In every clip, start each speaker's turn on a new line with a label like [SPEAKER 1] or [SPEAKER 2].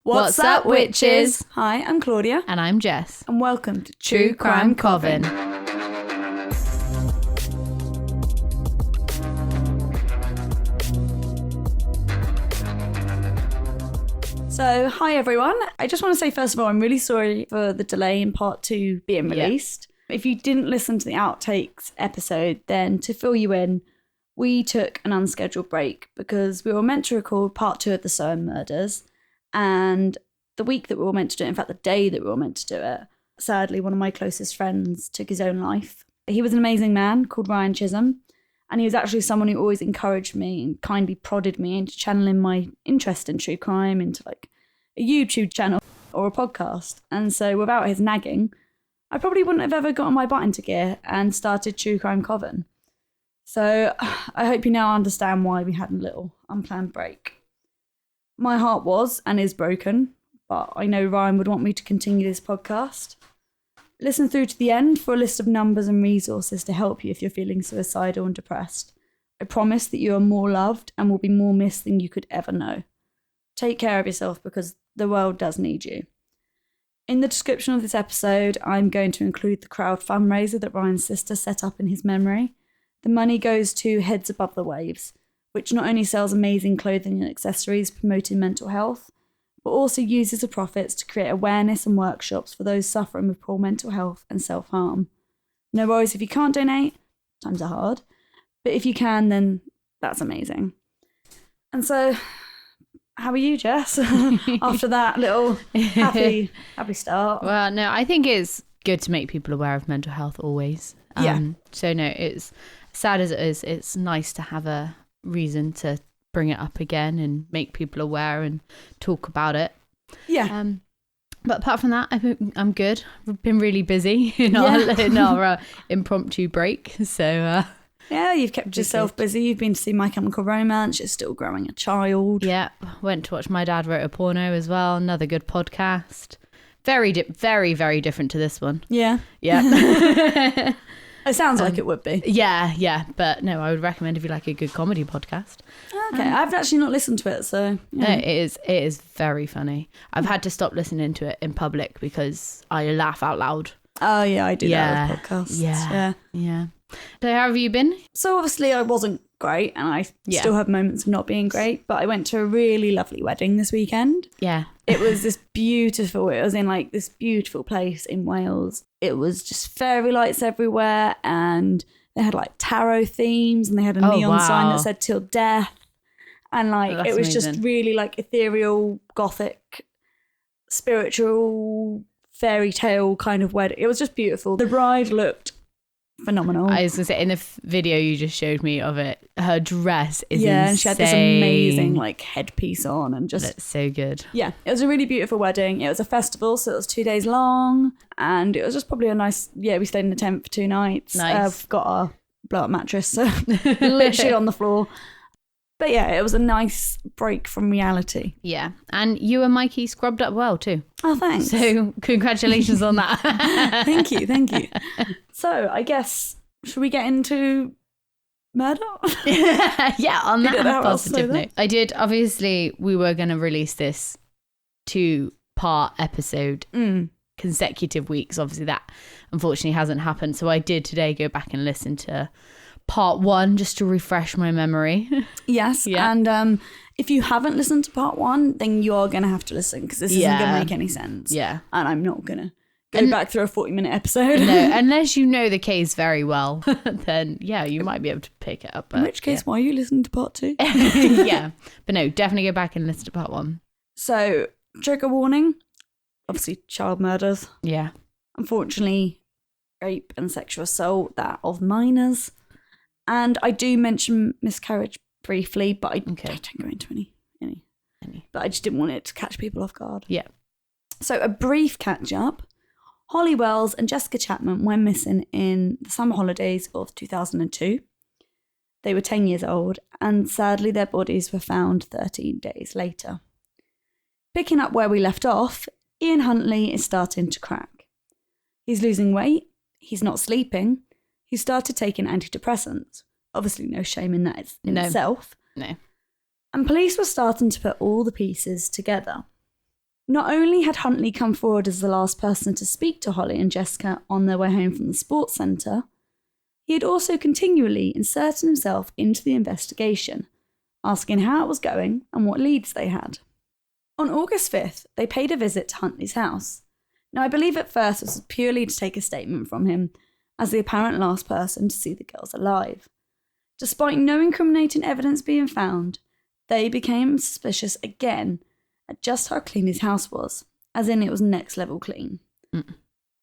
[SPEAKER 1] What's up, witches?
[SPEAKER 2] Hi, I'm Claudia.
[SPEAKER 1] And I'm Jess.
[SPEAKER 2] And welcome to
[SPEAKER 1] True Crime Coven.
[SPEAKER 2] So, hi everyone. I just want to say, first of all, I'm really sorry for the delay in part 2 being released. If you didn't listen to the outtakes episode, then to fill you in, we took an unscheduled break because we were meant to record part 2 of the Soham Murders. And the week that we were meant to do it, in fact, the day that we were meant to do it, sadly, one of my closest friends took his own life. He was an amazing man called Ryan Chisholm. And he was actually someone who always encouraged me and kindly prodded me into channeling my interest in true crime into like a YouTube channel or a podcast. And so without his nagging, I probably wouldn't have ever gotten my butt into gear and started True Crime Coven. So I hope you now understand why we had a little unplanned break. My heart was and is broken, but I know Ryan would want me to continue this podcast. Listen through to the end for a list of numbers and resources to help you if you're feeling suicidal and depressed. I promise that you are more loved and will be more missed than you could ever know. Take care of yourself because the world does need you. In the description of this episode, I'm going to include the crowd fundraiser that Ryan's sister set up in his memory. The money goes to Heads Above the Waves, which not only sells amazing clothing and accessories promoting mental health, but also uses the profits to create awareness and workshops for those suffering with poor mental health and self-harm. No worries if you can't donate, times are hard, but if you can, then that's amazing. And so, how are you, Jess, after that little happy start?
[SPEAKER 1] Well, no, I think it's good to make people aware of mental health always. So no, it's sad as it is, it's nice to have a reason to bring it up again and make people aware and talk about it. But apart from that, I think I'm good. We've been really busy in our impromptu break. So
[SPEAKER 2] you've kept yourself busy. You've been to see My Chemical Romance. You're still growing a child.
[SPEAKER 1] Yeah, went to watch My Dad Wrote a Porno as well. Another good podcast. Very, very different to this one.
[SPEAKER 2] Yeah. It sounds like it would be.
[SPEAKER 1] Yeah. But no, I would recommend if you like a good comedy podcast.
[SPEAKER 2] Okay, I've actually not listened to it, so...
[SPEAKER 1] Yeah. No, it is very funny. I've had to stop listening to it in public because I laugh out loud.
[SPEAKER 2] Oh, yeah, I do that with podcasts.
[SPEAKER 1] Yeah. So how have you been?
[SPEAKER 2] So obviously I wasn't great and I still have moments of not being great, but I went to a really lovely wedding this weekend.
[SPEAKER 1] Yeah.
[SPEAKER 2] It was it was in like this beautiful place in Wales. It was just fairy lights everywhere and they had like tarot themes and they had a neon sign that said "Till Death." And like it was
[SPEAKER 1] amazing.
[SPEAKER 2] Just really like ethereal, gothic, spiritual, fairy tale kind of wedding. It was just beautiful. The bride looked phenomenal.
[SPEAKER 1] I was going to say, in the video you just showed me of it, her dress is insane.
[SPEAKER 2] And she had this amazing like headpiece on and just...
[SPEAKER 1] That's so good.
[SPEAKER 2] Yeah, it was a really beautiful wedding. It was a festival, so it was 2 days long and it was just probably a nice... Yeah, we stayed in the tent for 2 nights.
[SPEAKER 1] Nice.
[SPEAKER 2] We've got our blow-up mattress, so literally on the floor. But yeah, it was a nice break from reality.
[SPEAKER 1] Yeah, and you and Mikey scrubbed up well too.
[SPEAKER 2] Oh, thanks.
[SPEAKER 1] So congratulations on that.
[SPEAKER 2] Thank you. So I guess, should we get into murder?
[SPEAKER 1] Yeah, on that positive note. I did, obviously, we were going to release this 2-part episode consecutive weeks. Obviously that unfortunately hasn't happened. So I did today go back and listen to part 1 just to refresh my memory.
[SPEAKER 2] Yes. Yeah. And if you haven't listened to part 1, then you're going to have to listen because this isn't going to make any sense.
[SPEAKER 1] Yeah.
[SPEAKER 2] And I'm not going to go back through a 40-minute episode.
[SPEAKER 1] No, unless you know the case very well, then yeah, you might be able to pick it up.
[SPEAKER 2] In which case, why are you listening to part 2?
[SPEAKER 1] Yeah. But no, definitely go back and listen to part 1.
[SPEAKER 2] So, trigger warning, obviously child murders.
[SPEAKER 1] Yeah.
[SPEAKER 2] Unfortunately, rape and sexual assault, that of minors. And I do mention miscarriage briefly, but I don't go into any. But I just didn't want it to catch people off guard.
[SPEAKER 1] Yeah.
[SPEAKER 2] So a brief catch up. Holly Wells and Jessica Chapman went missing in the summer holidays of 2002. They were 10 years old, and sadly their bodies were found 13 days later. Picking up where we left off, Ian Huntley is starting to crack. He's losing weight, he's not sleeping, he started taking antidepressants. Obviously no shame in that in itself.
[SPEAKER 1] No.
[SPEAKER 2] And police were starting to put all the pieces together. Not only had Huntley come forward as the last person to speak to Holly and Jessica on their way home from the sports centre, he had also continually inserted himself into the investigation, asking how it was going and what leads they had. On August 5th, they paid a visit to Huntley's house. Now, I believe at first this was purely to take a statement from him as the apparent last person to see the girls alive. Despite no incriminating evidence being found, they became suspicious again at just how clean his house was, as in it was next level clean.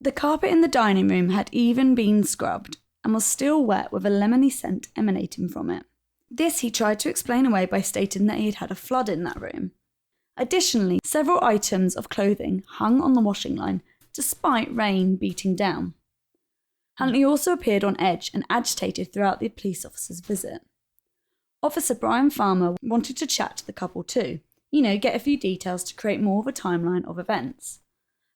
[SPEAKER 2] The carpet in the dining room had even been scrubbed and was still wet with a lemony scent emanating from it. This he tried to explain away by stating that he had had a flood in that room. Additionally, several items of clothing hung on the washing line despite rain beating down. Huntley also appeared on edge and agitated throughout the police officer's visit. Officer Brian Farmer wanted to chat to the couple too, get a few details to create more of a timeline of events.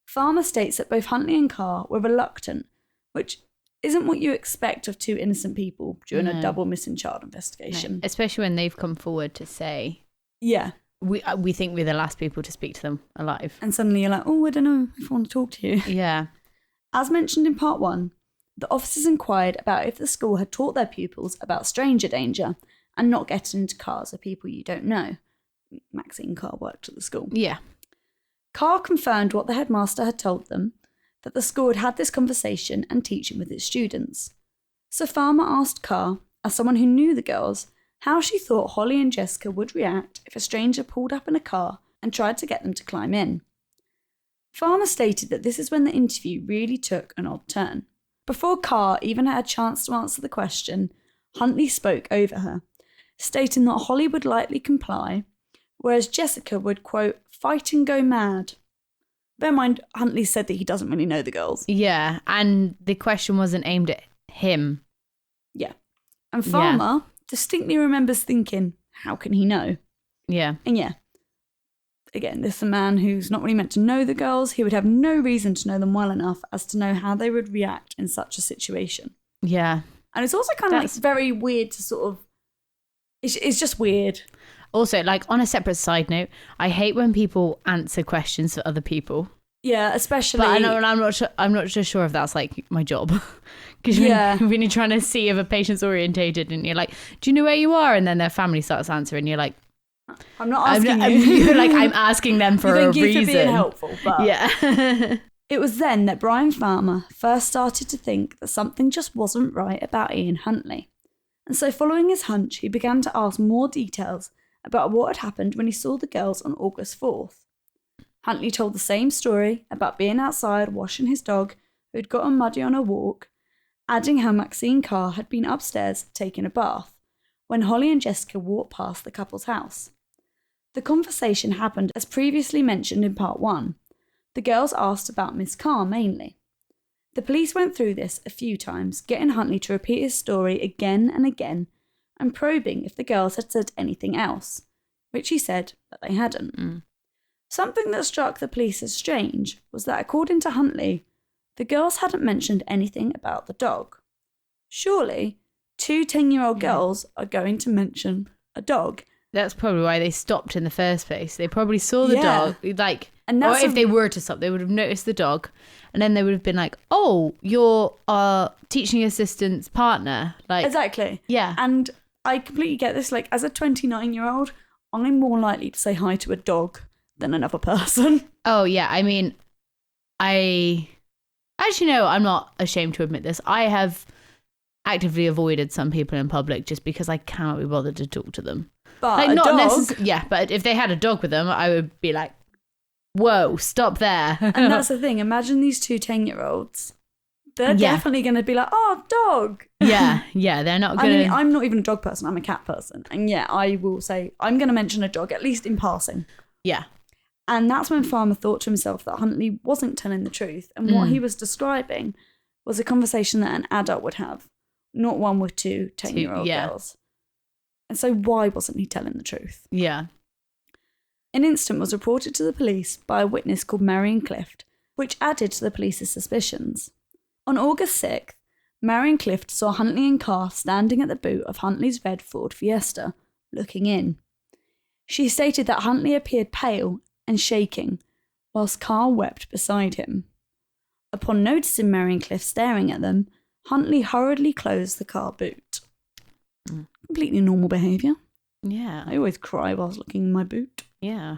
[SPEAKER 2] Farmer states that both Huntley and Carr were reluctant, which isn't what you expect of two innocent people during a double missing child investigation.
[SPEAKER 1] No. Especially when they've come forward to say,
[SPEAKER 2] yeah,
[SPEAKER 1] we think we're the last people to speak to them alive.
[SPEAKER 2] And suddenly you're like, oh, I don't know if I want to talk to you.
[SPEAKER 1] Yeah.
[SPEAKER 2] As mentioned in part 1, the officers inquired about if the school had taught their pupils about stranger danger and not getting into cars with people you don't know. Maxine Carr worked at the school.
[SPEAKER 1] Yeah.
[SPEAKER 2] Carr confirmed what the headmaster had told them, that the school had had this conversation and teaching with its students. So Farmer asked Carr, as someone who knew the girls, how she thought Holly and Jessica would react if a stranger pulled up in a car and tried to get them to climb in. Farmer stated that this is when the interview really took an odd turn. Before Carr even had a chance to answer the question, Huntley spoke over her, stating that Holly would likely comply, whereas Jessica would, quote, fight and go mad. Bear in mind, Huntley said that he doesn't really know the girls.
[SPEAKER 1] Yeah, and the question wasn't aimed at him.
[SPEAKER 2] Yeah. And Farmer distinctly remembers thinking, how can he know?
[SPEAKER 1] Yeah.
[SPEAKER 2] And yeah, again, this is a man who's not really meant to know the girls. He would have no reason to know them well enough as to know how they would react in such a situation.
[SPEAKER 1] Yeah.
[SPEAKER 2] And it's also kind of like very weird to sort of, it's just weird.
[SPEAKER 1] Also, like on a separate side note, I hate when people answer questions for other people.
[SPEAKER 2] Yeah, especially.
[SPEAKER 1] But I'm not so sure if that's like my job. Because when you're trying to see if a patient's orientated and you're like, do you know where you are? And then their family starts answering, you're like,
[SPEAKER 2] I'm not asking you.
[SPEAKER 1] You're like, I'm asking them for a reason.
[SPEAKER 2] Thank you for being helpful. But
[SPEAKER 1] yeah.
[SPEAKER 2] It was then that Brian Farmer first started to think that something just wasn't right about Ian Huntley. And so following his hunch, he began to ask more details about what had happened when he saw the girls on August 4th. Huntley told the same story about being outside washing his dog, who had gotten muddy on a walk, adding how Maxine Carr had been upstairs taking a bath when Holly and Jessica walked past the couple's house. The conversation happened as previously mentioned in part 1. The girls asked about Miss Carr mainly. The police went through this a few times, getting Huntley to repeat his story again and again, and probing if the girls had said anything else, which he said that they hadn't. Something that struck the police as strange was that, according to Huntley, the girls hadn't mentioned anything about the dog. Surely, 2 10-year-old girls are going to mention a dog.
[SPEAKER 1] That's probably why they stopped in the first place. They probably saw the dog, like,
[SPEAKER 2] and
[SPEAKER 1] or if they were to stop, they would have noticed the dog, and then they would have been like, "Oh, you're our teaching assistant's partner." Like,
[SPEAKER 2] exactly.
[SPEAKER 1] Yeah.
[SPEAKER 2] And I completely get this. Like, as a 29-year-old, I'm more likely to say hi to a dog than another person.
[SPEAKER 1] Oh yeah, I mean, I actually no, I'm not ashamed to admit this. I have actively avoided some people in public just because I cannot be bothered to talk to them.
[SPEAKER 2] But
[SPEAKER 1] like,
[SPEAKER 2] a
[SPEAKER 1] not
[SPEAKER 2] dog,
[SPEAKER 1] necessarily. Yeah, but if they had a dog with them, I would be like, "Whoa, stop there!"
[SPEAKER 2] And that's the thing. Imagine these 2 10-year-olds. They're definitely going to be like, "Oh, dog."
[SPEAKER 1] Yeah, they're not going to.
[SPEAKER 2] I mean, I'm not even a dog person. I'm a cat person, and I will say I'm going to mention a dog at least in passing.
[SPEAKER 1] Yeah.
[SPEAKER 2] And that's when Farmer thought to himself that Huntley wasn't telling the truth, and what he was describing was a conversation that an adult would have, not one with 2 10-year-old girls. And so why wasn't he telling the truth?
[SPEAKER 1] Yeah.
[SPEAKER 2] An incident was reported to the police by a witness called Marion Clift, which added to the police's suspicions. On August 6th, Marion Clift saw Huntley and Carr standing at the boot of Huntley's red Ford Fiesta, looking in. She stated that Huntley appeared pale and shaking, whilst Carl wept beside him. Upon noticing Mary and Cliff staring at them, Huntley hurriedly closed the car boot. Completely normal behaviour.
[SPEAKER 1] Yeah.
[SPEAKER 2] I always cry whilst looking in my boot.
[SPEAKER 1] Yeah.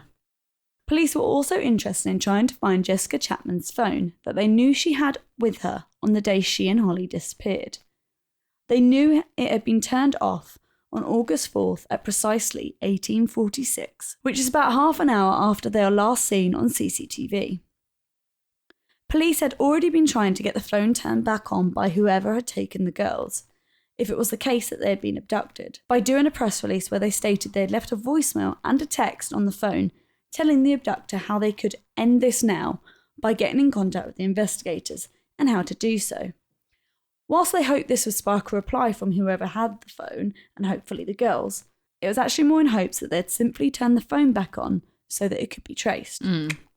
[SPEAKER 2] Police were also interested in trying to find Jessica Chapman's phone that they knew she had with her on the day she and Holly disappeared. They knew it had been turned off on August 4th at precisely 18:46, which is about half an hour after they are last seen on CCTV. Police had already been trying to get the phone turned back on by whoever had taken the girls, if it was the case that they had been abducted, by doing a press release where they stated they had left a voicemail and a text on the phone telling the abductor how they could end this now by getting in contact with the investigators and how to do so. Whilst they hoped this would spark a reply from whoever had the phone, and hopefully the girls, it was actually more in hopes that they'd simply turn the phone back on so that it could be traced.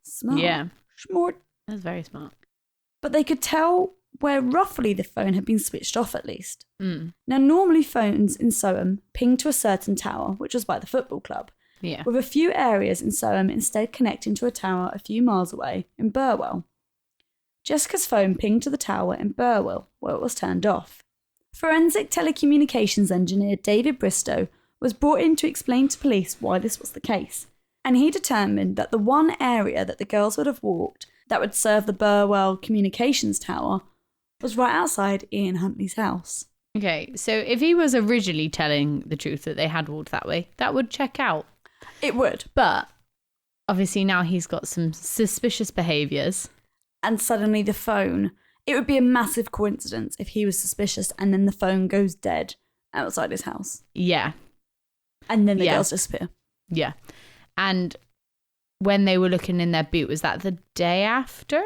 [SPEAKER 2] Smart.
[SPEAKER 1] Yeah.
[SPEAKER 2] Smart.
[SPEAKER 1] That's very smart.
[SPEAKER 2] But they could tell where roughly the phone had been switched off at least. Now, normally phones in Soham ping to a certain tower, which was by the football club, with a few areas in Soham instead connecting to a tower a few miles away in Burwell. Jessica's phone pinged to the tower in Burwell, where it was turned off. Forensic telecommunications engineer David Bristow was brought in to explain to police why this was the case, and he determined that the one area that the girls would have walked that would serve the Burwell communications tower was right outside Ian Huntley's house.
[SPEAKER 1] Okay, so if he was originally telling the truth that they had walked that way, that would check out.
[SPEAKER 2] It would.
[SPEAKER 1] But obviously now he's got some suspicious behaviours.
[SPEAKER 2] And suddenly the phone, it would be a massive coincidence if he was suspicious and then the phone goes dead outside his house.
[SPEAKER 1] Yeah.
[SPEAKER 2] And then the girls disappear.
[SPEAKER 1] Yeah. And when they were looking in their boot, was that the day after?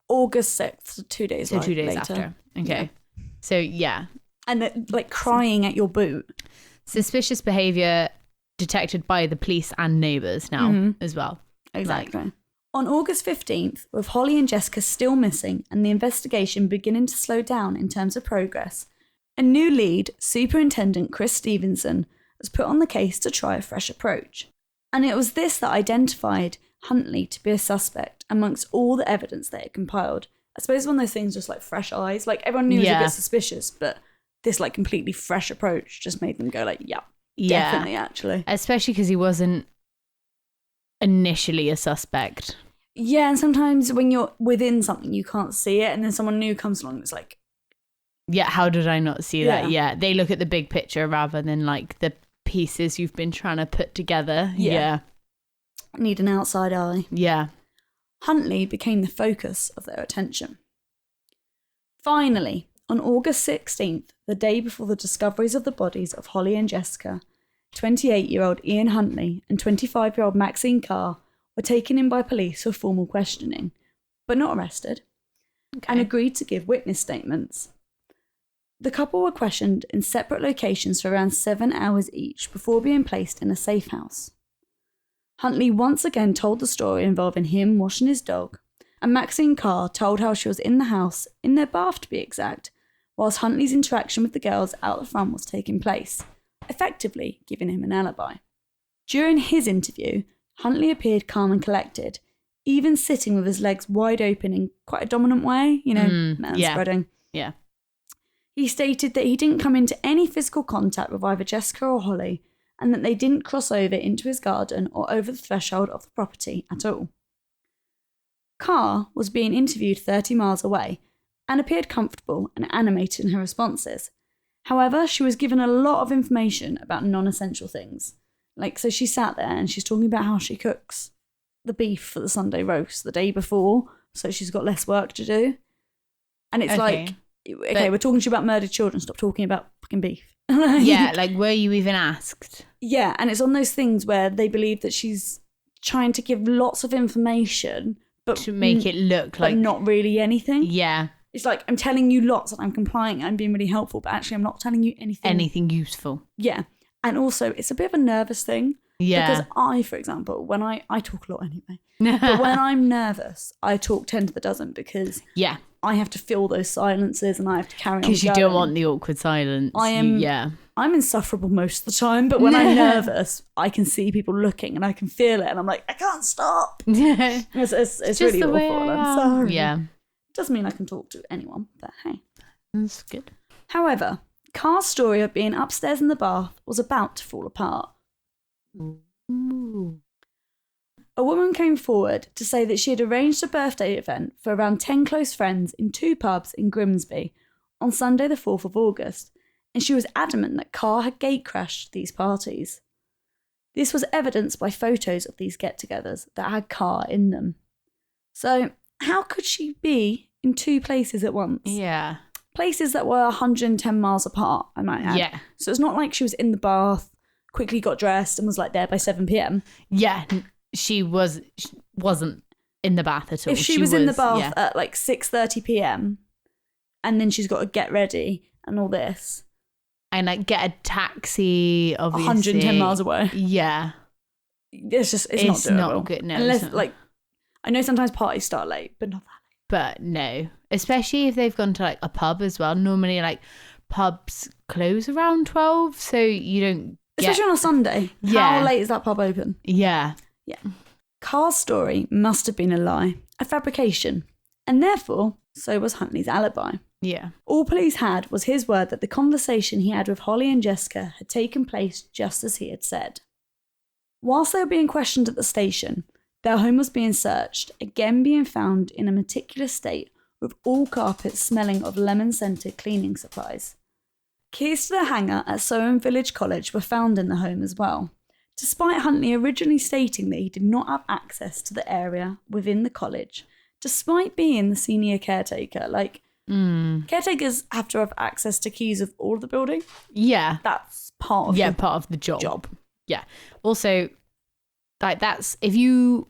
[SPEAKER 2] August 6th, so 2 days
[SPEAKER 1] So 2 days
[SPEAKER 2] later.
[SPEAKER 1] after. Okay. Yeah. So, yeah.
[SPEAKER 2] And like crying at your boot.
[SPEAKER 1] Suspicious behaviour detected by the police and neighbours now as well.
[SPEAKER 2] Exactly. Like, on August 15th, with Holly and Jessica still missing and the investigation beginning to slow down in terms of progress, a new lead, Superintendent Chris Stevenson, was put on the case to try a fresh approach. And it was this that identified Huntley to be a suspect amongst all the evidence they had compiled. I suppose one of those things just like fresh eyes. Like everyone knew he was a bit suspicious, but this like completely fresh approach just made them go like, yeah. Definitely, actually.
[SPEAKER 1] Especially because he wasn't initially a suspect.
[SPEAKER 2] Yeah, and sometimes when you're within something, you can't see it, and then someone new comes along and it's like...
[SPEAKER 1] Yeah, how did I not see that? Yeah, they look at the big picture rather than like the pieces you've been trying to put together. Yeah.
[SPEAKER 2] Need an outside eye.
[SPEAKER 1] Yeah.
[SPEAKER 2] Huntley became the focus of their attention. Finally, on August 16th, the day before the discoveries of the bodies of Holly and Jessica, 28-year-old Ian Huntley and 25-year-old Maxine Carr were taken in by police for formal questioning, but not arrested, and agreed to give witness statements. The couple were questioned in separate locations for around 7 hours each before being placed in a safe house. Huntley once again told the story involving him washing his dog, and Maxine Carr told how she was in the house, in their bath to be exact, whilst Huntley's interaction with the girls out the front was taking place, effectively giving him an alibi. During his interview, Huntley appeared calm and collected, even sitting with his legs wide open in quite a dominant way, man spreading.
[SPEAKER 1] Yeah.
[SPEAKER 2] He stated that he didn't come into any physical contact with either Jessica or Holly, and that they didn't cross over into his garden or over the threshold of the property at all. Carr was being interviewed 30 miles away and appeared comfortable and animated in her responses. However, she was given a lot of information about non-essential things. So she sat there and she's talking about how she cooks the beef for the Sunday roast the day before, so she's got less work to do. And it's we're talking to you about murdered children, stop talking about fucking beef.
[SPEAKER 1] Were you even asked?
[SPEAKER 2] Yeah, and it's on those things where they believe that she's trying to give lots of information, but
[SPEAKER 1] to make it look like...
[SPEAKER 2] But not really anything.
[SPEAKER 1] Yeah.
[SPEAKER 2] It's like, I'm telling you lots and I'm complying, I'm being really helpful, but actually I'm not telling you anything.
[SPEAKER 1] Anything useful.
[SPEAKER 2] Yeah. And also, it's a bit of a nervous thing.
[SPEAKER 1] Yeah.
[SPEAKER 2] Because I, for example, when I talk a lot anyway, but when I'm nervous, I talk 10 to the dozen because
[SPEAKER 1] yeah,
[SPEAKER 2] I have to fill those silences and I have to carry on
[SPEAKER 1] because you
[SPEAKER 2] going.
[SPEAKER 1] don't want the awkward silence.
[SPEAKER 2] I'm insufferable most of the time, but when I'm nervous, I can see people looking and I can feel it and I'm like, I can't stop. It's
[SPEAKER 1] just
[SPEAKER 2] really
[SPEAKER 1] the way
[SPEAKER 2] awful.
[SPEAKER 1] I
[SPEAKER 2] I'm
[SPEAKER 1] am.
[SPEAKER 2] sorry.
[SPEAKER 1] Yeah.
[SPEAKER 2] Doesn't mean I can talk to anyone, but hey.
[SPEAKER 1] That's good.
[SPEAKER 2] However, Carr's story of being upstairs in the bath was about to fall apart.
[SPEAKER 1] Ooh.
[SPEAKER 2] A woman came forward to say that she had arranged a birthday event for around 10 close friends in 2 pubs in Grimsby on Sunday the 4th of August, and she was adamant that Carr had gate-crashed these parties. This was evidenced by photos of these get-togethers that had Carr in them. So, how could she be in 2 places at once?
[SPEAKER 1] Yeah.
[SPEAKER 2] Places that were 110 miles apart, I might add.
[SPEAKER 1] Yeah.
[SPEAKER 2] So it's not like she was in the bath, quickly got dressed and was like there by 7 p.m.
[SPEAKER 1] Yeah. She wasn't in the bath at all.
[SPEAKER 2] If she was in the bath at like 6:30 p.m. and then she's got to get ready and all this.
[SPEAKER 1] And like get a taxi, obviously.
[SPEAKER 2] 110 miles away.
[SPEAKER 1] Yeah.
[SPEAKER 2] It's not doable.
[SPEAKER 1] Not good. No,
[SPEAKER 2] unless like, I know sometimes parties start late, but not that late.
[SPEAKER 1] But no, especially if they've gone to like a pub as well. Normally like pubs close around 12, so you don't
[SPEAKER 2] Especially on a Sunday.
[SPEAKER 1] Yeah.
[SPEAKER 2] How late is that pub open?
[SPEAKER 1] Yeah.
[SPEAKER 2] Yeah. Carr's story must have been a lie, a fabrication, and therefore, so was Huntley's alibi.
[SPEAKER 1] Yeah.
[SPEAKER 2] All police had was his word that the conversation he had with Holly and Jessica had taken place just as he had said. Whilst they were being questioned at the station, their home was being searched, again being found in a meticulous state with all carpets smelling of lemon-scented cleaning supplies. Keys to the hangar at Soham Village College were found in the home as well, despite Huntley originally stating that he did not have access to the area within the college, despite being the senior caretaker. Like, caretakers have to have access to keys of all of the building.
[SPEAKER 1] Yeah.
[SPEAKER 2] That's part of
[SPEAKER 1] part of the job.
[SPEAKER 2] job.
[SPEAKER 1] Yeah. Also, like that's if you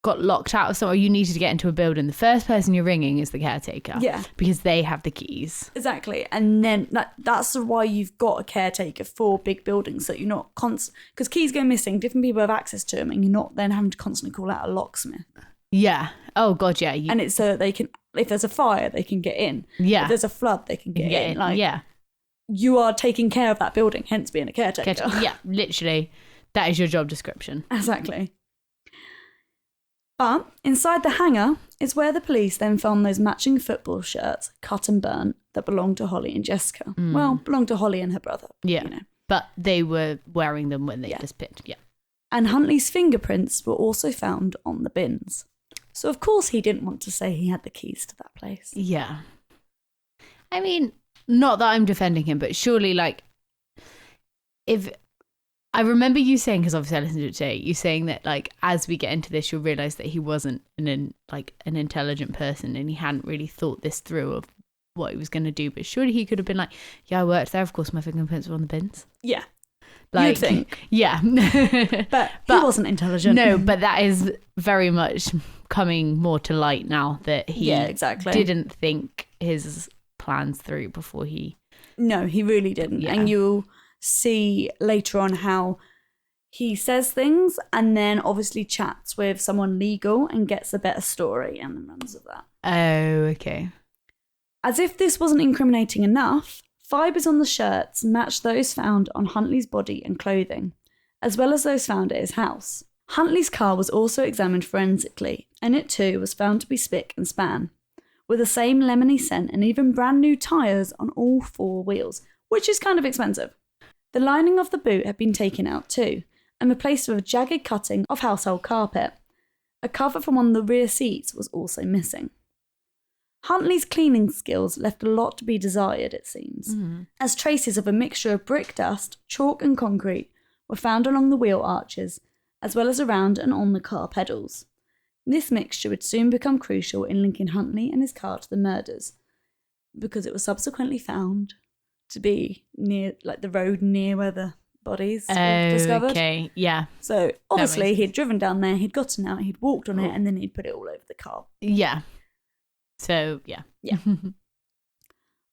[SPEAKER 1] got locked out of somewhere, you needed to get into a building, the first person you're ringing is the caretaker.
[SPEAKER 2] Yeah.
[SPEAKER 1] Because they have the keys.
[SPEAKER 2] Exactly. And then that's why you've got a caretaker for big buildings, so you're not constant, because keys go missing, different people have access to them, and you're not then having to constantly call out a locksmith.
[SPEAKER 1] Yeah. Oh god, yeah.
[SPEAKER 2] And it's so that they can, if there's a fire, they can get in.
[SPEAKER 1] Yeah.
[SPEAKER 2] If there's a flood, they can get in. Like,
[SPEAKER 1] yeah.
[SPEAKER 2] You are taking care of that building, hence being a caretaker.
[SPEAKER 1] Yeah, literally. That is your job description.
[SPEAKER 2] Exactly. But inside the hangar is where the police then found those matching football shirts, cut and burnt, that belonged to Holly and Jessica. Well, belonged to Holly and her brother.
[SPEAKER 1] Yeah.
[SPEAKER 2] You know.
[SPEAKER 1] But they were wearing them when they disappeared. Yeah.
[SPEAKER 2] And Huntley's fingerprints were also found on the bins. So, of course, he didn't want to say he had the keys to that place.
[SPEAKER 1] Yeah. I mean, not that I'm defending him, but surely, like, if... I remember you saying, because obviously I listened to it today, you saying that, like, as we get into this, you'll realise that he wasn't an intelligent person and he hadn't really thought this through of what he was going to do. But surely he could have been like, yeah, I worked there. Of course, my fingerprints were on the bins.
[SPEAKER 2] Yeah.
[SPEAKER 1] Like,
[SPEAKER 2] you'd think.
[SPEAKER 1] Yeah.
[SPEAKER 2] but he wasn't intelligent.
[SPEAKER 1] No, but that is very much coming more to light now that he didn't think his plans through before he...
[SPEAKER 2] No, he really didn't. Yeah. And you'll see later on how he says things and then obviously chats with someone legal and gets a better story and then runs with that.
[SPEAKER 1] Oh, okay.
[SPEAKER 2] As if this wasn't incriminating enough, fibres on the shirts matched those found on Huntley's body and clothing, as well as those found at his house. Huntley's car was also examined forensically, and it too was found to be spick and span, with the same lemony scent and even brand new tyres on all 4 wheels, which is kind of expensive. The lining of the boot had been taken out too, and replaced with a jagged cutting of household carpet. A cover from one of the rear seats was also missing. Huntley's cleaning skills left a lot to be desired, it seems, as traces of a mixture of brick dust, chalk and concrete were found along the wheel arches, as well as around and on the car pedals. This mixture would soon become crucial in linking Huntley and his car to the murders, because it was subsequently found to be near, like, the road near where the bodies were discovered.
[SPEAKER 1] Okay, yeah.
[SPEAKER 2] So obviously he'd driven down there, he'd gotten out, he'd walked on it, and then he'd put it all over the car.
[SPEAKER 1] Yeah. So, yeah.
[SPEAKER 2] Yeah.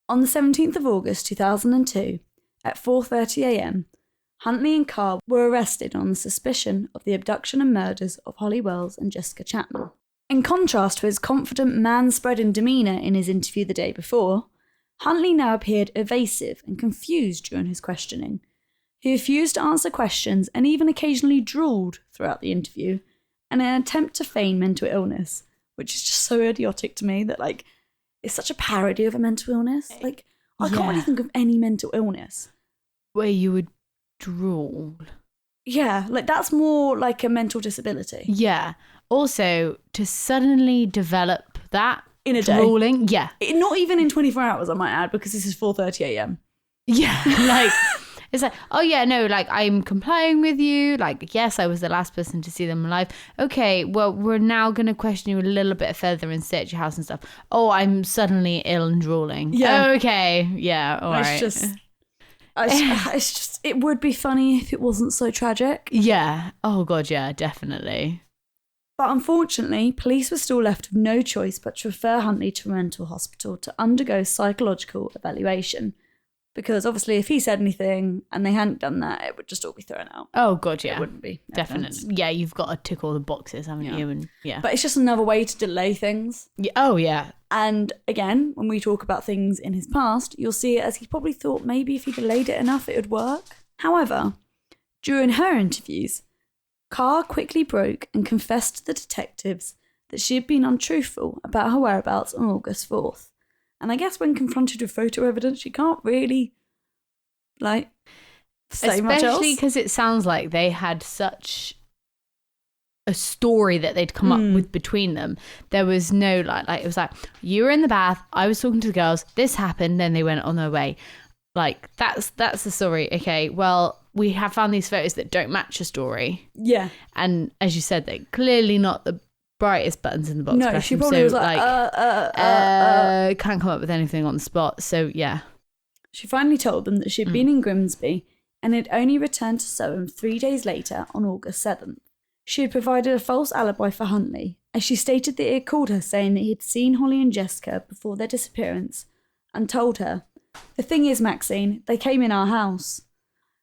[SPEAKER 2] On the 17th of August 2002, at 4:30 a.m, Huntley and Carr were arrested on the suspicion of the abduction and murders of Holly Wells and Jessica Chapman. In contrast to his confident, man-spreading demeanour in his interview the day before, Huntley now appeared evasive and confused during his questioning. He refused to answer questions and even occasionally drooled throughout the interview in an attempt to feign mental illness, which is just so idiotic to me that, like, it's such a parody of a mental illness. Like, I can't really think of any mental illness
[SPEAKER 1] where you would drool.
[SPEAKER 2] Yeah, like that's more like a mental disability.
[SPEAKER 1] Yeah. Also, to suddenly develop that
[SPEAKER 2] in a
[SPEAKER 1] drooling,
[SPEAKER 2] day. Yeah. Not even in 24 hours, I might add, because this is 4:30 a.m.
[SPEAKER 1] Yeah, like, it's like, oh yeah, no, like, I'm complying with you. Like, yes, I was the last person to see them alive. Okay, well, we're now going to question you a little bit further and stay at your house and stuff. Oh, I'm suddenly ill and drooling. Yeah. Okay, yeah, all right.
[SPEAKER 2] It's just, it would be funny if it wasn't so tragic.
[SPEAKER 1] Yeah. Oh, God, yeah, definitely.
[SPEAKER 2] But unfortunately, police were still left with no choice but to refer Huntley to a mental hospital to undergo psychological evaluation. Because obviously, if he said anything and they hadn't done that, it would just all be thrown out.
[SPEAKER 1] Oh, God, yeah.
[SPEAKER 2] It wouldn't be.
[SPEAKER 1] Definitely. Yeah, you've got to tick all the boxes, haven't you? And yeah.
[SPEAKER 2] But it's just another way to delay things.
[SPEAKER 1] Yeah. Oh, yeah.
[SPEAKER 2] And again, when we talk about things in his past, you'll see it as he probably thought maybe if he delayed it enough, it would work. However, during her interviews, Carr quickly broke and confessed to the detectives that she had been untruthful about her whereabouts on August 4th. And I guess when confronted with photo evidence, she can't really, like, say much else.
[SPEAKER 1] Especially because it sounds like they had such a story that they'd come up with between them. There was no, like it was like, you were in the bath, I was talking to the girls, this happened, then they went on their way. Like, that's the story. Okay, well, we have found these photos that don't match a story.
[SPEAKER 2] Yeah.
[SPEAKER 1] And as you said, they're clearly not the brightest buttons in the box.
[SPEAKER 2] No, she probably was like,
[SPEAKER 1] can't come up with anything on the spot. So yeah.
[SPEAKER 2] She finally told them that she'd been in Grimsby and had only returned to Soham 3 days later on August 7th. She had provided a false alibi for Huntley, as she stated that he had called her saying that he had seen Holly and Jessica before their disappearance and told her, "The thing is, Maxine, they came in our house."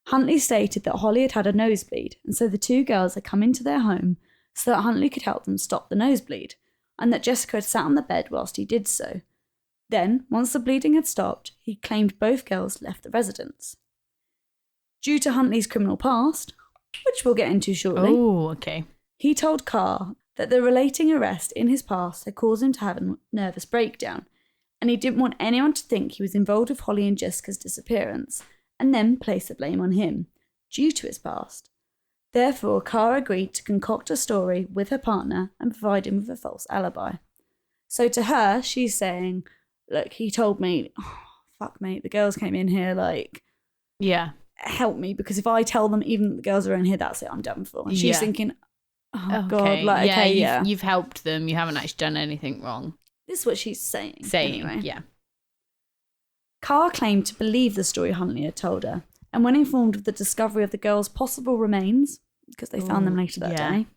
[SPEAKER 2] Huntley stated that Holly had had a nosebleed, and so the two girls had come into their home so that Huntley could help them stop the nosebleed, and that Jessica had sat on the bed whilst he did so. Then, once the bleeding had stopped, he claimed both girls left the residence. Due to Huntley's criminal past, which we'll get into shortly, he told Carr that the relating arrest in his past had caused him to have a nervous breakdown, and he didn't want anyone to think he was involved with Holly and Jessica's disappearance, and then place the blame on him, due to his past. Therefore, Carr agreed to concoct a story with her partner and provide him with a false alibi. So to her, she's saying, look, he told me, oh, fuck mate, the girls came in here, like,
[SPEAKER 1] yeah,
[SPEAKER 2] help me, because if I tell them even that the girls are in here, that's it, I'm done for. And she's thinking, oh God, like,
[SPEAKER 1] you've helped them, you haven't actually done anything wrong.
[SPEAKER 2] This is what she's saying. Anyway.
[SPEAKER 1] Yeah.
[SPEAKER 2] Carr claimed to believe the story Huntley had told her, and when informed of the discovery of the girls' possible remains, because they found them later that day,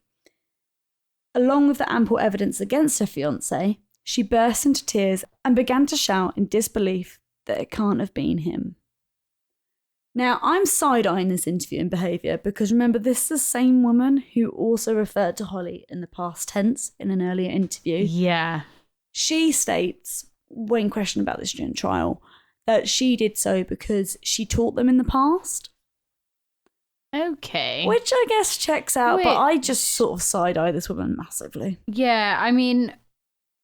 [SPEAKER 2] along with the ample evidence against her fiancé, she burst into tears and began to shout in disbelief that it can't have been him. Now, I'm side-eyeing this interview and behaviour because remember, this is the same woman who also referred to Holly in the past tense in an earlier interview.
[SPEAKER 1] Yeah.
[SPEAKER 2] She states, when questioned about this during trial, that she did so because she taught them in the past.
[SPEAKER 1] Okay.
[SPEAKER 2] Which I guess checks out, but I just sort of side-eye this woman massively.
[SPEAKER 1] Yeah, I mean,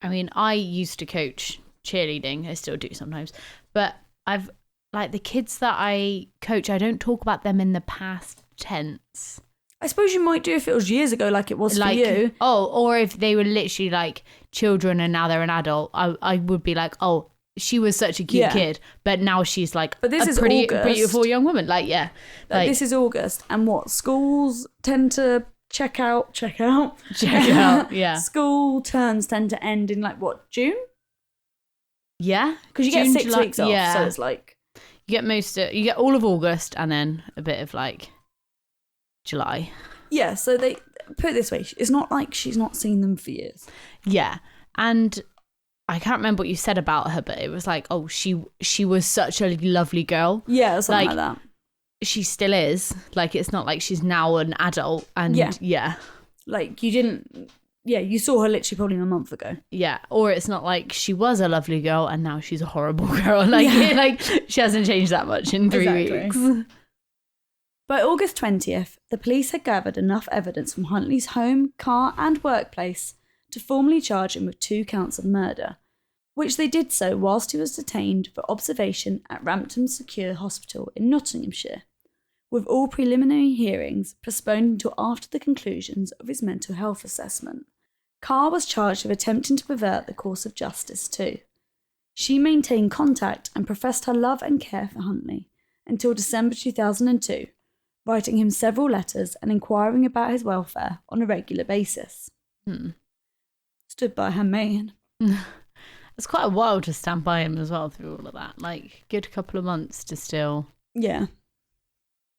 [SPEAKER 1] I used to coach cheerleading. I still do sometimes. But I've, like, the kids that I coach, I don't talk about them in the past tense.
[SPEAKER 2] I suppose you might do if it was years ago, like it was for you.
[SPEAKER 1] Oh, or if they were literally, like, children and now they're an adult, I would be like, oh, she was such a cute kid, but now she's like
[SPEAKER 2] but this
[SPEAKER 1] a
[SPEAKER 2] is
[SPEAKER 1] pretty
[SPEAKER 2] August.
[SPEAKER 1] Beautiful young woman. Like, yeah. Like,
[SPEAKER 2] this is August, and what schools tend to check out.
[SPEAKER 1] Yeah.
[SPEAKER 2] School terms tend to end in like what, June?
[SPEAKER 1] Yeah,
[SPEAKER 2] because you get 6 weeks off, so it's like
[SPEAKER 1] you get all of August and then a bit of like July.
[SPEAKER 2] Yeah, so they put it this way: it's not like she's not seen them for years.
[SPEAKER 1] Yeah, and I can't remember what you said about her, but it was like, oh, she was such a lovely girl.
[SPEAKER 2] Yeah, something like that.
[SPEAKER 1] she still is. Like, it's not like she's now an adult and yeah.
[SPEAKER 2] Like, you saw her literally probably a month ago.
[SPEAKER 1] Yeah, or it's not like she was a lovely girl and now she's a horrible girl. Like, like she hasn't changed that much in 3 weeks.
[SPEAKER 2] By August 20th, the police had gathered enough evidence from Huntley's home, car and workplace to formally charge him with 2 counts of murder, which they did so whilst he was detained for observation at Rampton Secure Hospital in Nottinghamshire, with all preliminary hearings postponed until after the conclusions of his mental health assessment. Carr was charged with attempting to pervert the course of justice too. She maintained contact and professed her love and care for Huntley until December 2002, writing him several letters and inquiring about his welfare on a regular basis. Stood by her man.
[SPEAKER 1] It's quite a while to stand by him as well through all of that. Like, good couple of months to still...
[SPEAKER 2] Yeah.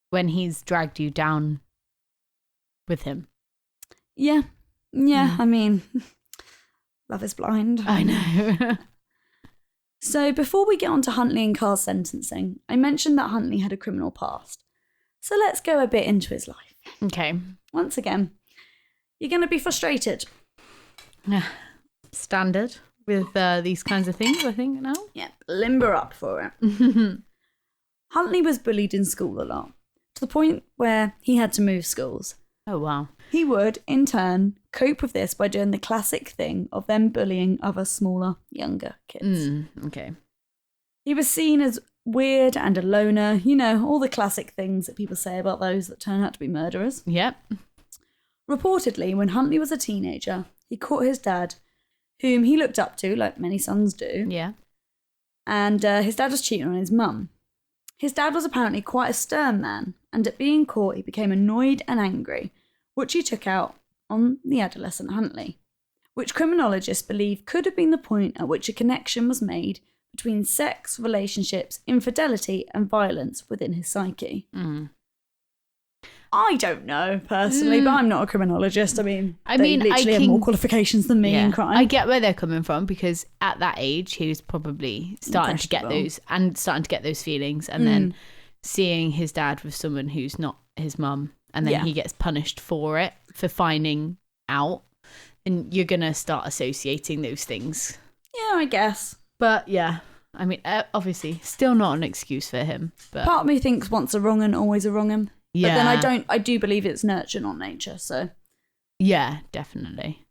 [SPEAKER 1] When he's dragged you down with him.
[SPEAKER 2] Yeah. Yeah, I mean, love is blind.
[SPEAKER 1] I know.
[SPEAKER 2] So before we get on to Huntley and Carr's sentencing, I mentioned that Huntley had a criminal past. So let's go a bit into his life.
[SPEAKER 1] Okay.
[SPEAKER 2] Once again, you're going to be frustrated.
[SPEAKER 1] Standard with these kinds of things, I think, now.
[SPEAKER 2] Yep, limber up for it. Huntley was bullied in school a lot, to the point where he had to move schools.
[SPEAKER 1] Oh, wow.
[SPEAKER 2] He would, in turn, cope with this by doing the classic thing of them bullying other smaller, younger kids.
[SPEAKER 1] Okay.
[SPEAKER 2] He was seen as weird and a loner, you know, all the classic things that people say about those that turn out to be murderers.
[SPEAKER 1] Yep.
[SPEAKER 2] Reportedly, when Huntley was a teenager, he caught his dad, whom he looked up to, like many sons do.
[SPEAKER 1] Yeah.
[SPEAKER 2] And his dad was cheating on his mum. His dad was apparently quite a stern man, and at being caught, he became annoyed and angry, which he took out on the adolescent Huntley, which criminologists believe could have been the point at which a connection was made between sex, relationships, infidelity, and violence within his psyche. I don't know, personally, but I'm not a criminologist. They literally have more qualifications than me in crime.
[SPEAKER 1] I get where they're coming from, because at that age, he was probably starting to get those feelings, and then seeing his dad with someone who's not his mum, and then he gets punished for it, for finding out, and you're going to start associating those things.
[SPEAKER 2] Yeah, I guess.
[SPEAKER 1] But yeah, I mean, obviously, still not an excuse for him. But
[SPEAKER 2] part of me thinks once a wrong 'un, always a wrong 'un.
[SPEAKER 1] Yeah.
[SPEAKER 2] But then I do believe it's nurture, not nature, so.
[SPEAKER 1] Yeah, definitely.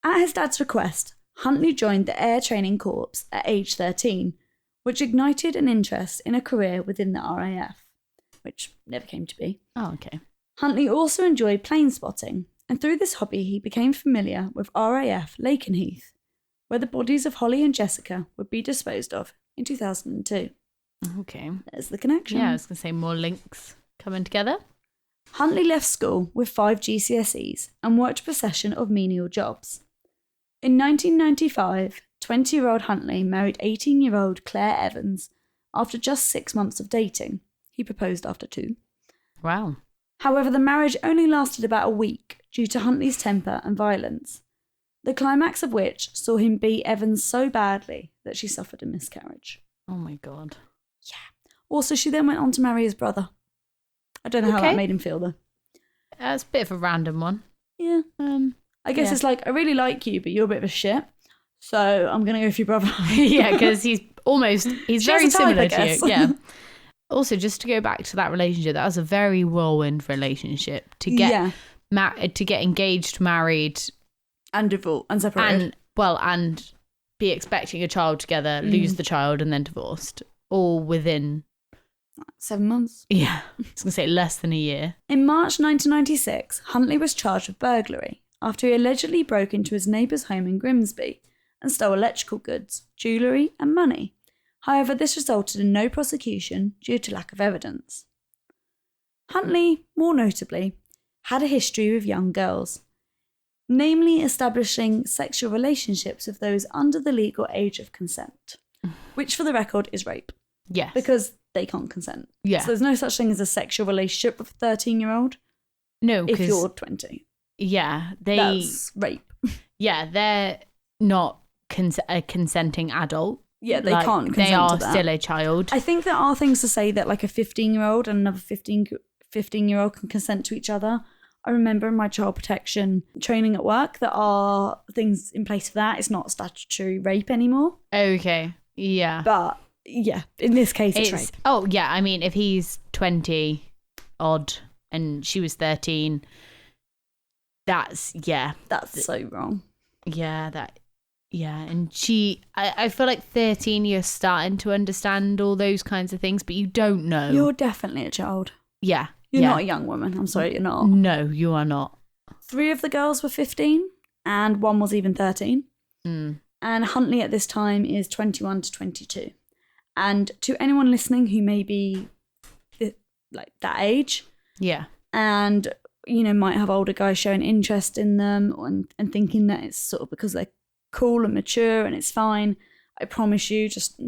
[SPEAKER 2] At his dad's request, Huntley joined the Air Training Corps at age 13, which ignited an interest in a career within the RAF, which never came to be.
[SPEAKER 1] Oh, okay.
[SPEAKER 2] Huntley also enjoyed plane spotting, and through this hobby he became familiar with RAF Lakenheath, where the bodies of Holly and Jessica would be disposed of in 2002.
[SPEAKER 1] Okay.
[SPEAKER 2] There's the connection.
[SPEAKER 1] Yeah, I was going to say more links coming together.
[SPEAKER 2] Huntley left school with 5 GCSEs and worked a procession of menial jobs. In 1995, 20-year-old Huntley married 18-year-old Claire Evans after just 6 months of dating. He proposed after 2.
[SPEAKER 1] Wow.
[SPEAKER 2] However, the marriage only lasted about a week due to Huntley's temper and violence, the climax of which saw him beat Evans so badly that she suffered a miscarriage.
[SPEAKER 1] Oh my God.
[SPEAKER 2] Yeah. Also, she then went on to marry his brother. I don't know how that made him feel, though.
[SPEAKER 1] That's a bit of a random one.
[SPEAKER 2] Yeah. I guess it's like, I really like you, but you're a bit of a shit. So I'm going to go with your brother.
[SPEAKER 1] Yeah, because he's very similar to you. Yeah. Also, just to go back to that relationship, that was a very whirlwind relationship. To get to get engaged, married,
[SPEAKER 2] and divorced, and separated.
[SPEAKER 1] And be expecting a child together, lose the child, and then divorced. All within
[SPEAKER 2] 7 months.
[SPEAKER 1] Yeah, I was going to say less than a year.
[SPEAKER 2] In March 1996, Huntley was charged with burglary after he allegedly broke into his neighbour's home in Grimsby and stole electrical goods, jewellery and money. However, this resulted in no prosecution due to lack of evidence. Huntley, more notably, had a history with young girls, namely establishing sexual relationships with those under the legal age of consent, which for the record is rape.
[SPEAKER 1] Yes.
[SPEAKER 2] Because they can't consent.
[SPEAKER 1] Yeah.
[SPEAKER 2] So there's no such thing as a sexual relationship with a 13-year-old.
[SPEAKER 1] No,
[SPEAKER 2] if you're 20.
[SPEAKER 1] Yeah.
[SPEAKER 2] That's rape.
[SPEAKER 1] Yeah, they're not a consenting adult.
[SPEAKER 2] Yeah, they
[SPEAKER 1] like,
[SPEAKER 2] can't consent
[SPEAKER 1] they are
[SPEAKER 2] to that.
[SPEAKER 1] still a child.
[SPEAKER 2] I think there are things to say that like a 15-year-old and another 15-year-old can consent to each other. I remember in my child protection training at work, there are things in place for that. It's not statutory rape anymore.
[SPEAKER 1] Okay. Yeah.
[SPEAKER 2] But yeah, in this case, it's rape.
[SPEAKER 1] Oh, yeah. I mean, if he's 20 odd and she was 13, that's
[SPEAKER 2] so wrong.
[SPEAKER 1] Yeah, and I feel like 13, you're starting to understand all those kinds of things, but you don't know.
[SPEAKER 2] You're definitely a child.
[SPEAKER 1] Yeah.
[SPEAKER 2] You're not a young woman. I'm sorry, you're not.
[SPEAKER 1] No, you are not.
[SPEAKER 2] 3 of the girls were 15 and 1 was even 13. And Huntley at this time is 21 to 22. And to anyone listening who may be like that age, and might have older guys showing interest in them and thinking that it's sort of because they're cool and mature and it's fine, I promise you, just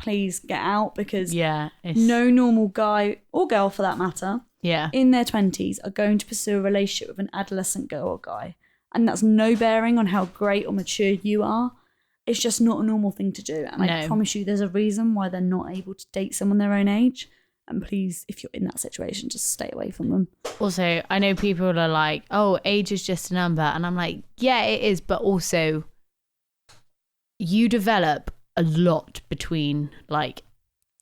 [SPEAKER 2] please get out, because no normal guy or girl for that matter in their 20s are going to pursue a relationship with an adolescent girl or guy. And that's no bearing on how great or mature you are. It's just not a normal thing to do. And I promise you there's a reason why they're not able to date someone their own age. And please, if you're in that situation, just stay away from them.
[SPEAKER 1] Also, I know people are like, oh, age is just a number. And I'm like, yeah, it is. But also, you develop a lot between like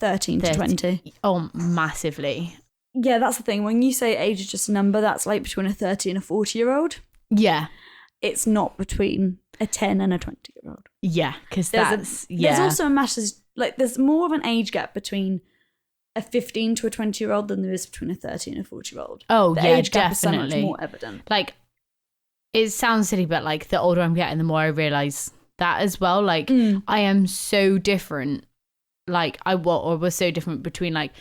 [SPEAKER 2] 13 to 20.
[SPEAKER 1] Oh, massively.
[SPEAKER 2] Yeah, that's the thing. When you say age is just a number, that's like between a 30 and a 40-year-old.
[SPEAKER 1] Yeah.
[SPEAKER 2] It's not between a 10 and a 20-year-old.
[SPEAKER 1] Yeah, because
[SPEAKER 2] there's also a massive, like, there's more of an age gap between a 15 to a 20-year-old than there is between a 30 and a 40-year-old.
[SPEAKER 1] Oh,
[SPEAKER 2] the
[SPEAKER 1] yeah,
[SPEAKER 2] age gap
[SPEAKER 1] definitely.
[SPEAKER 2] is so much more evident.
[SPEAKER 1] Like, it sounds silly, but like the older I'm getting, the more I realise that as well. Like, I am so different. Like, was so different between like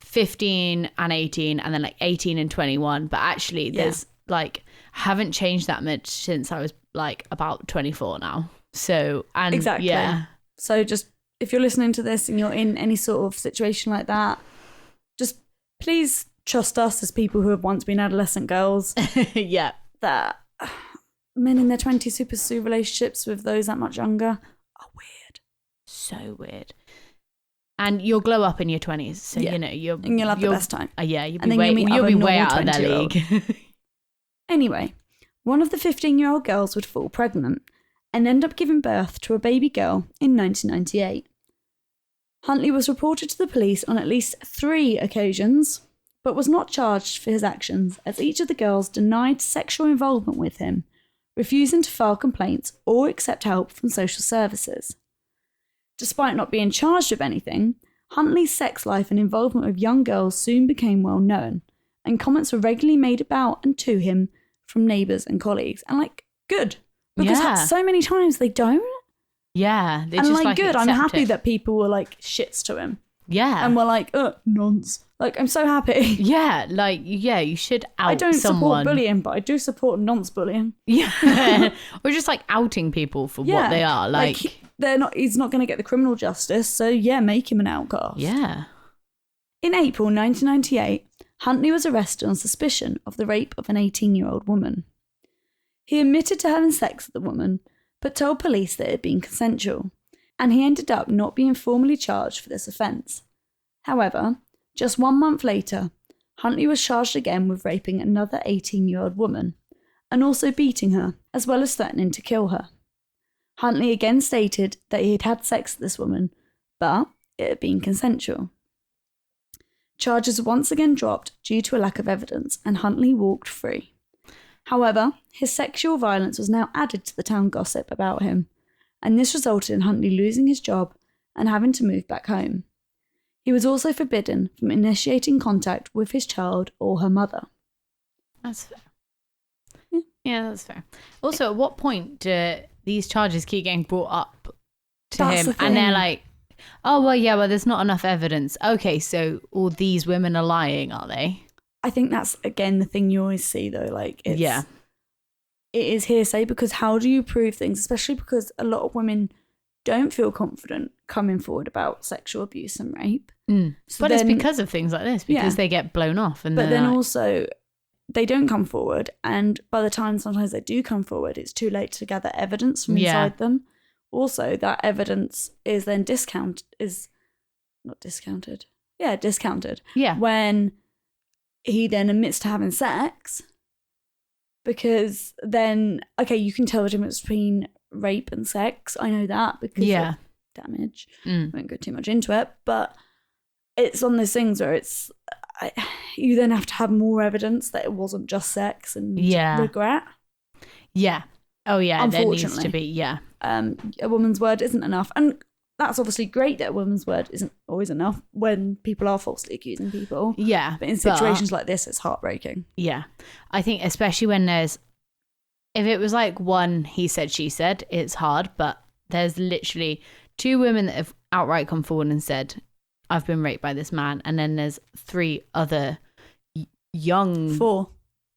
[SPEAKER 1] 15 and 18 and then like 18 and 21. But actually, there's like, haven't changed that much since I was like about 24 now. So, and
[SPEAKER 2] exactly.
[SPEAKER 1] Yeah.
[SPEAKER 2] So just, if you're listening to this and you're in any sort of situation like that, just please trust us as people who have once been adolescent girls.
[SPEAKER 1] Yeah.
[SPEAKER 2] That men in their 20s who pursue relationships with those that much younger are weird.
[SPEAKER 1] So weird. And you'll glow up in your 20s. So, you'll
[SPEAKER 2] have the best time.
[SPEAKER 1] You'll be way out of their league.
[SPEAKER 2] Anyway, one of the 15-year-old girls would fall pregnant and end up giving birth to a baby girl in 1998. Huntley was reported to the police on at least 3 occasions, but was not charged for his actions, as each of the girls denied sexual involvement with him, refusing to file complaints or accept help from social services. Despite not being charged with anything, Huntley's sex life and involvement with young girls soon became well known, and comments were regularly made about and to him from neighbours and colleagues. And like, good. Because so many times they don't.
[SPEAKER 1] Yeah.
[SPEAKER 2] They just like good. I'm happy that people were like shits to him.
[SPEAKER 1] Yeah.
[SPEAKER 2] And we're like, nonce. Like, I'm so happy.
[SPEAKER 1] Yeah. Like, yeah, you should out someone.
[SPEAKER 2] I don't support bullying, but I do support nonce bullying.
[SPEAKER 1] Yeah. Or just like outing people for what they are. Like
[SPEAKER 2] he's not going to get the criminal justice. So yeah, make him an outcast.
[SPEAKER 1] Yeah.
[SPEAKER 2] In April 1998, Huntley was arrested on suspicion of the rape of an 18-year-old woman. He admitted to having sex with the woman, but told police that it had been consensual, and he ended up not being formally charged for this offence. However, just 1 month later, Huntley was charged again with raping another 18-year-old woman, and also beating her, as well as threatening to kill her. Huntley again stated that he had had sex with this woman, but it had been consensual. Charges were once again dropped due to a lack of evidence, and Huntley walked free. However, his sexual violence was now added to the town gossip about him, and this resulted in Huntley losing his job and having to move back home. He was also forbidden from initiating contact with his child or her mother.
[SPEAKER 1] That's fair. Yeah, that's fair. Also, at what point do these charges keep getting brought up to him? And they're like, oh, well, there's not enough evidence. Okay, so all these women are lying, are they?
[SPEAKER 2] I think that's, again, the thing you always see, though. Like, it is hearsay, because how do you prove things? Especially because a lot of women don't feel confident coming forward about sexual abuse and rape. So
[SPEAKER 1] but it's because of things like this, because they get blown off. And
[SPEAKER 2] but then also, they don't come forward. And by the time sometimes they do come forward, it's too late to gather evidence from inside them. also that evidence is then discounted.
[SPEAKER 1] Yeah.
[SPEAKER 2] When he then admits to having sex, because then, okay, you can tell the difference between rape and sex. I know that because of damage. I won't go too much into it, but it's on those things where you then have to have more evidence that it wasn't just sex and regret.
[SPEAKER 1] Yeah. Oh, yeah. There needs to be,
[SPEAKER 2] a woman's word isn't enough. And that's obviously great that a woman's word isn't always enough when people are falsely accusing people.
[SPEAKER 1] Yeah.
[SPEAKER 2] But in situations like this, it's heartbreaking.
[SPEAKER 1] Yeah. I think especially when if it was like one he said, she said, it's hard. But there's literally 2 women that have outright come forward and said, I've been raped by this man. And then there's 3 other young...
[SPEAKER 2] 4.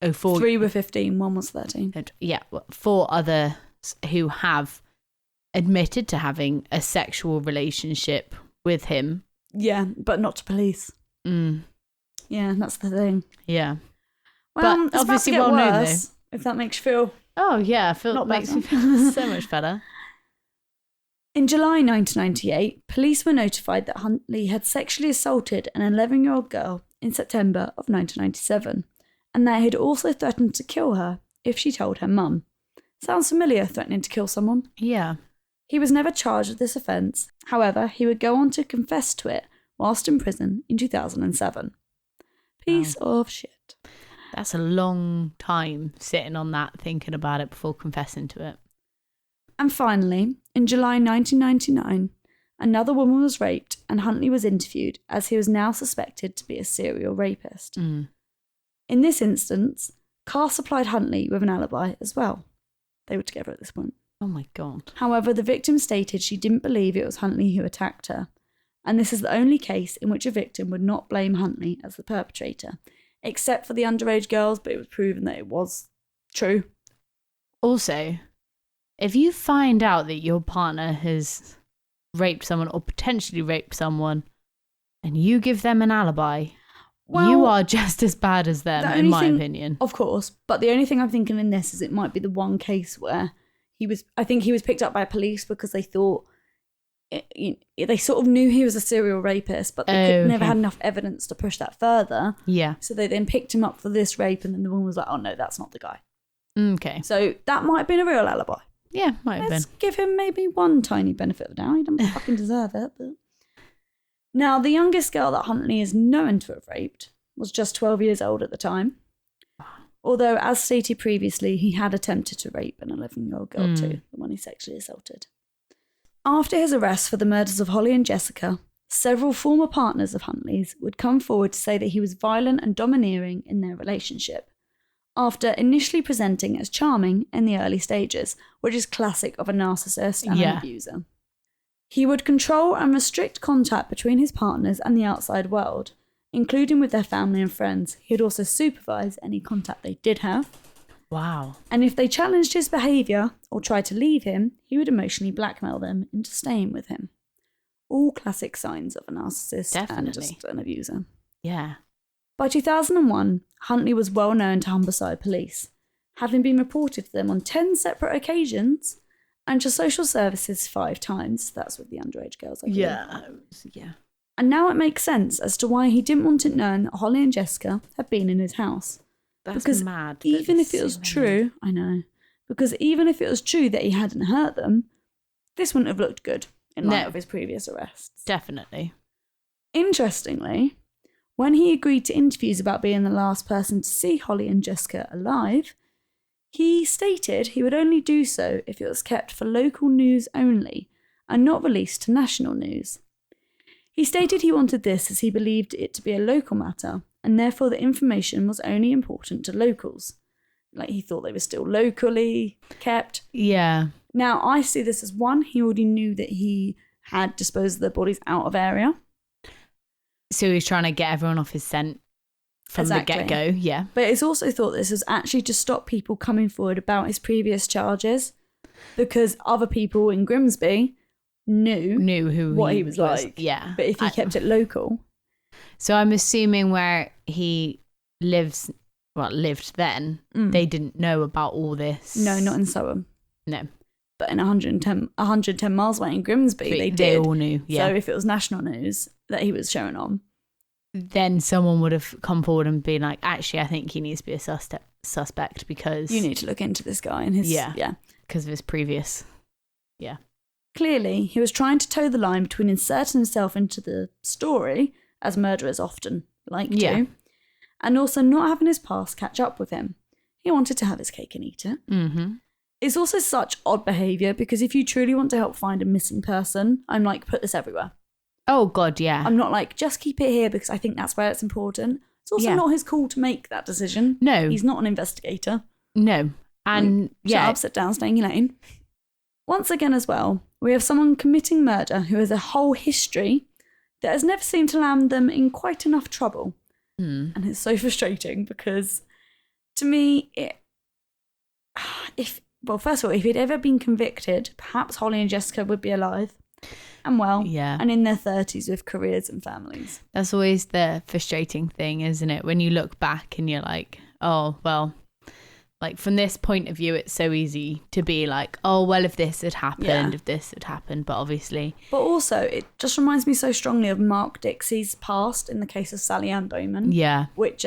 [SPEAKER 1] Oh, 4.
[SPEAKER 2] 3 were 15, 1 was 13.
[SPEAKER 1] Yeah. 4 others who have admitted to having a sexual relationship with him.
[SPEAKER 2] Yeah, but not to police. Yeah, that's the thing.
[SPEAKER 1] Yeah.
[SPEAKER 2] Well,
[SPEAKER 1] but obviously well known, though.
[SPEAKER 2] If that makes you feel...
[SPEAKER 1] Oh, yeah. Makes me feel so much better.
[SPEAKER 2] In July 1998, police were notified that Huntley had sexually assaulted an 11-year-old girl in September of 1997, and that he had also threatened to kill her if she told her mum. Sounds familiar, threatening to kill someone?
[SPEAKER 1] Yeah.
[SPEAKER 2] He was never charged with this offence. However, he would go on to confess to it whilst in prison in 2007. Piece of shit.
[SPEAKER 1] That's a long time sitting on that, thinking about it before confessing to it.
[SPEAKER 2] And finally, in July 1999, another woman was raped and Huntley was interviewed as he was now suspected to be a serial rapist. In this instance, Carr supplied Huntley with an alibi as well. They were together at this point.
[SPEAKER 1] Oh my God.
[SPEAKER 2] However, the victim stated she didn't believe it was Huntley who attacked her. And this is the only case in which a victim would not blame Huntley as the perpetrator, except for the underage girls, but it was proven that it was true.
[SPEAKER 1] Also, if you find out that your partner has raped someone or potentially raped someone and you give them an alibi, you are just as bad as them, in my opinion. Of
[SPEAKER 2] course. But the only thing I'm thinking in this is it might be the one case where I think he was picked up by police because they thought, they sort of knew he was a serial rapist, but they never had enough evidence to push that further.
[SPEAKER 1] Yeah.
[SPEAKER 2] So they then picked him up for this rape, and then the woman was like, oh no, that's not the guy.
[SPEAKER 1] Okay.
[SPEAKER 2] So that might have been a real alibi.
[SPEAKER 1] Yeah, might have been.
[SPEAKER 2] Let's give him maybe one tiny benefit of the doubt. He doesn't fucking deserve it. But now, the youngest girl that Huntley is known to have raped was just 12 years old at the time. Although, as stated previously, he had attempted to rape an 11-year-old girl too, the one he sexually assaulted. After his arrest for the murders of Holly and Jessica, several former partners of Huntley's would come forward to say that he was violent and domineering in their relationship, after initially presenting as charming in the early stages, which is classic of a narcissist and an abuser. He would control and restrict contact between his partners and the outside world, including with their family and friends. He'd also supervise any contact they did have.
[SPEAKER 1] Wow. And
[SPEAKER 2] if they challenged his behaviour or tried to leave him, he would emotionally blackmail them into staying with him. All classic signs of a narcissist and just an abuser.
[SPEAKER 1] Yeah.
[SPEAKER 2] By 2001, Huntley was well known to Humberside police, having been reported to them on 10 separate occasions and to social services 5 times. That's with the underage girls.
[SPEAKER 1] Yeah.
[SPEAKER 2] And now it makes sense as to why he didn't want it known that Holly and Jessica had been in his house.
[SPEAKER 1] That's mad.
[SPEAKER 2] Even if it was true, I know, because even if it was true that he hadn't hurt them, this wouldn't have looked good in light of his previous arrests.
[SPEAKER 1] Definitely.
[SPEAKER 2] Interestingly, when he agreed to interviews about being the last person to see Holly and Jessica alive, he stated he would only do so if it was kept for local news only and not released to national news. He stated he wanted this as he believed it to be a local matter, and therefore the information was only important to locals. Like, he thought they were still locally kept.
[SPEAKER 1] Yeah.
[SPEAKER 2] Now, I see this as one, he already knew that he had disposed of their bodies out of area.
[SPEAKER 1] So he was trying to get everyone off his scent from the get-go, yeah.
[SPEAKER 2] But it's also thought this was actually to stop people coming forward about his previous charges, because other people in Grimsby knew who what he was like.
[SPEAKER 1] Yeah.
[SPEAKER 2] But if he kept it local.
[SPEAKER 1] So I'm assuming where he lived then, they didn't know about all this.
[SPEAKER 2] No, not in Soham.
[SPEAKER 1] No.
[SPEAKER 2] but in 110 miles away in Grimsby, they did.
[SPEAKER 1] They all knew, yeah.
[SPEAKER 2] So if it was national news that he was showing on,
[SPEAKER 1] then someone would have come forward and been like, actually, I think he needs to be a suspect because...
[SPEAKER 2] You need to look into this guy and his... Yeah.
[SPEAKER 1] Because of his previous... Yeah.
[SPEAKER 2] Clearly, he was trying to toe the line between inserting himself into the story, as murderers often like to, and also not having his past catch up with him. He wanted to have his cake and eat it.
[SPEAKER 1] Mm-hmm.
[SPEAKER 2] It's also such odd behaviour because if you truly want to help find a missing person, I'm like, put this everywhere.
[SPEAKER 1] Oh, God, yeah.
[SPEAKER 2] I'm not like, just keep it here because I think that's where it's important. It's also not his call to make that decision.
[SPEAKER 1] No.
[SPEAKER 2] He's not an investigator.
[SPEAKER 1] No. And,
[SPEAKER 2] Shut up, sit down, stay in your lane. Once again as well, we have someone committing murder who has a whole history that has never seemed to land them in quite enough trouble. And it's so frustrating because, to me, first of all, if he'd ever been convicted, perhaps Holly and Jessica would be alive and well, and in their 30s with careers and families.
[SPEAKER 1] That's always the frustrating thing, isn't it? When you look back and you're like, oh, well, like from this point of view, it's so easy to be like, oh, well, if this had happened, if this had happened, but obviously.
[SPEAKER 2] But also, it just reminds me so strongly of Mark Dixie's past in the case of Sally Ann Bowman.
[SPEAKER 1] Yeah.
[SPEAKER 2] Which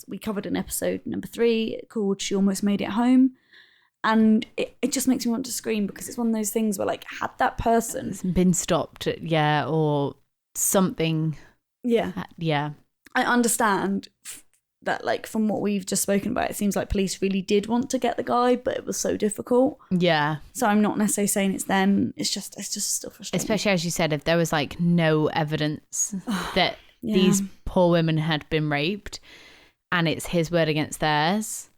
[SPEAKER 2] we covered in episode number 3 called She Almost Made It Home. And it just makes me want to scream because it's one of those things where, like, had that person
[SPEAKER 1] been stopped, or something.
[SPEAKER 2] Yeah.
[SPEAKER 1] Yeah.
[SPEAKER 2] I understand that, like, from what we've just spoken about, it seems like police really did want to get the guy, but it was so difficult.
[SPEAKER 1] Yeah.
[SPEAKER 2] So I'm not necessarily saying it's them. It's just still frustrating.
[SPEAKER 1] Especially, as you said, if there was, like, no evidence that these poor women had been raped and it's his word against theirs.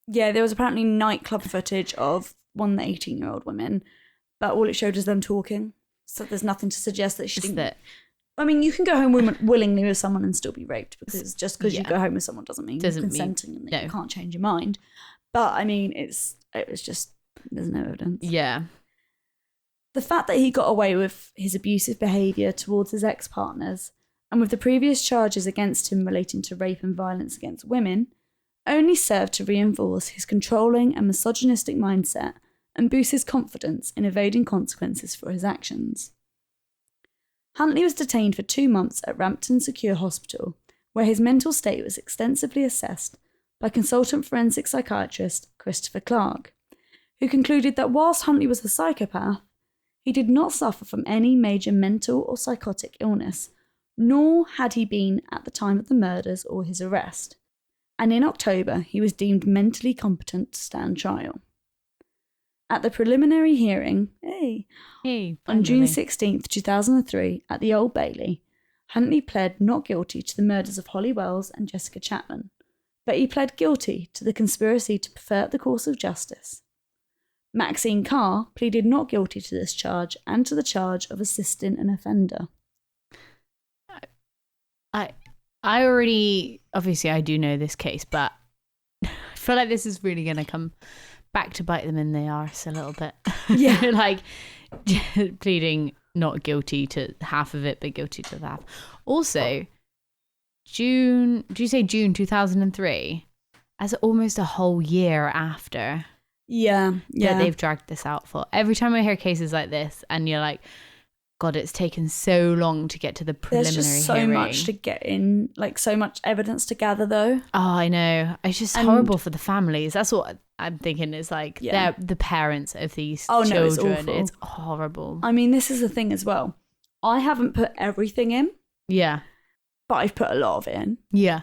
[SPEAKER 2] Yeah, there was apparently nightclub footage of one of the 18-year-old women, but all it showed is them talking. So there's nothing to suggest that she didn't... I mean, you can go home willingly with someone and still be raped, because just because you go home with someone doesn't mean you're consenting and that you can't change your mind. But, I mean, it was just... There's no evidence.
[SPEAKER 1] Yeah.
[SPEAKER 2] The fact that he got away with his abusive behaviour towards his ex-partners and with the previous charges against him relating to rape and violence against women only served to reinforce his controlling and misogynistic mindset and boost his confidence in evading consequences for his actions. Huntley was detained for 2 months at Rampton Secure Hospital, where his mental state was extensively assessed by consultant forensic psychiatrist Christopher Clark, who concluded that whilst Huntley was a psychopath, he did not suffer from any major mental or psychotic illness, nor had he been at the time of the murders or his arrest. And in October, he was deemed mentally competent to stand trial. At the preliminary hearing, on June 16th, 2003, at the Old Bailey, Huntley pled not guilty to the murders of Holly Wells and Jessica Chapman, but he pled guilty to the conspiracy to pervert the course of justice. Maxine Carr pleaded not guilty to this charge and to the charge of assisting an offender.
[SPEAKER 1] I already, obviously I do know this case, but I feel like this is really going to come back to bite them in the arse a little bit.
[SPEAKER 2] Yeah.
[SPEAKER 1] Like pleading not guilty to half of it, but guilty to the half. Also, June 2003? That's almost a whole year after.
[SPEAKER 2] Yeah.
[SPEAKER 1] That they've dragged this out for. Every time I hear cases like this and you're like, God, it's taken so long to get to the preliminary
[SPEAKER 2] hearing. There's just so
[SPEAKER 1] hearing.
[SPEAKER 2] much to get in, like so much evidence to gather though.
[SPEAKER 1] Oh, I know. It's just horrible for the families. That's what I'm thinking is like, they're the parents of these children.
[SPEAKER 2] No, it's awful.
[SPEAKER 1] It's horrible.
[SPEAKER 2] I mean, this is the thing as well. I haven't put everything in.
[SPEAKER 1] Yeah.
[SPEAKER 2] But I've put a lot of it in.
[SPEAKER 1] Yeah.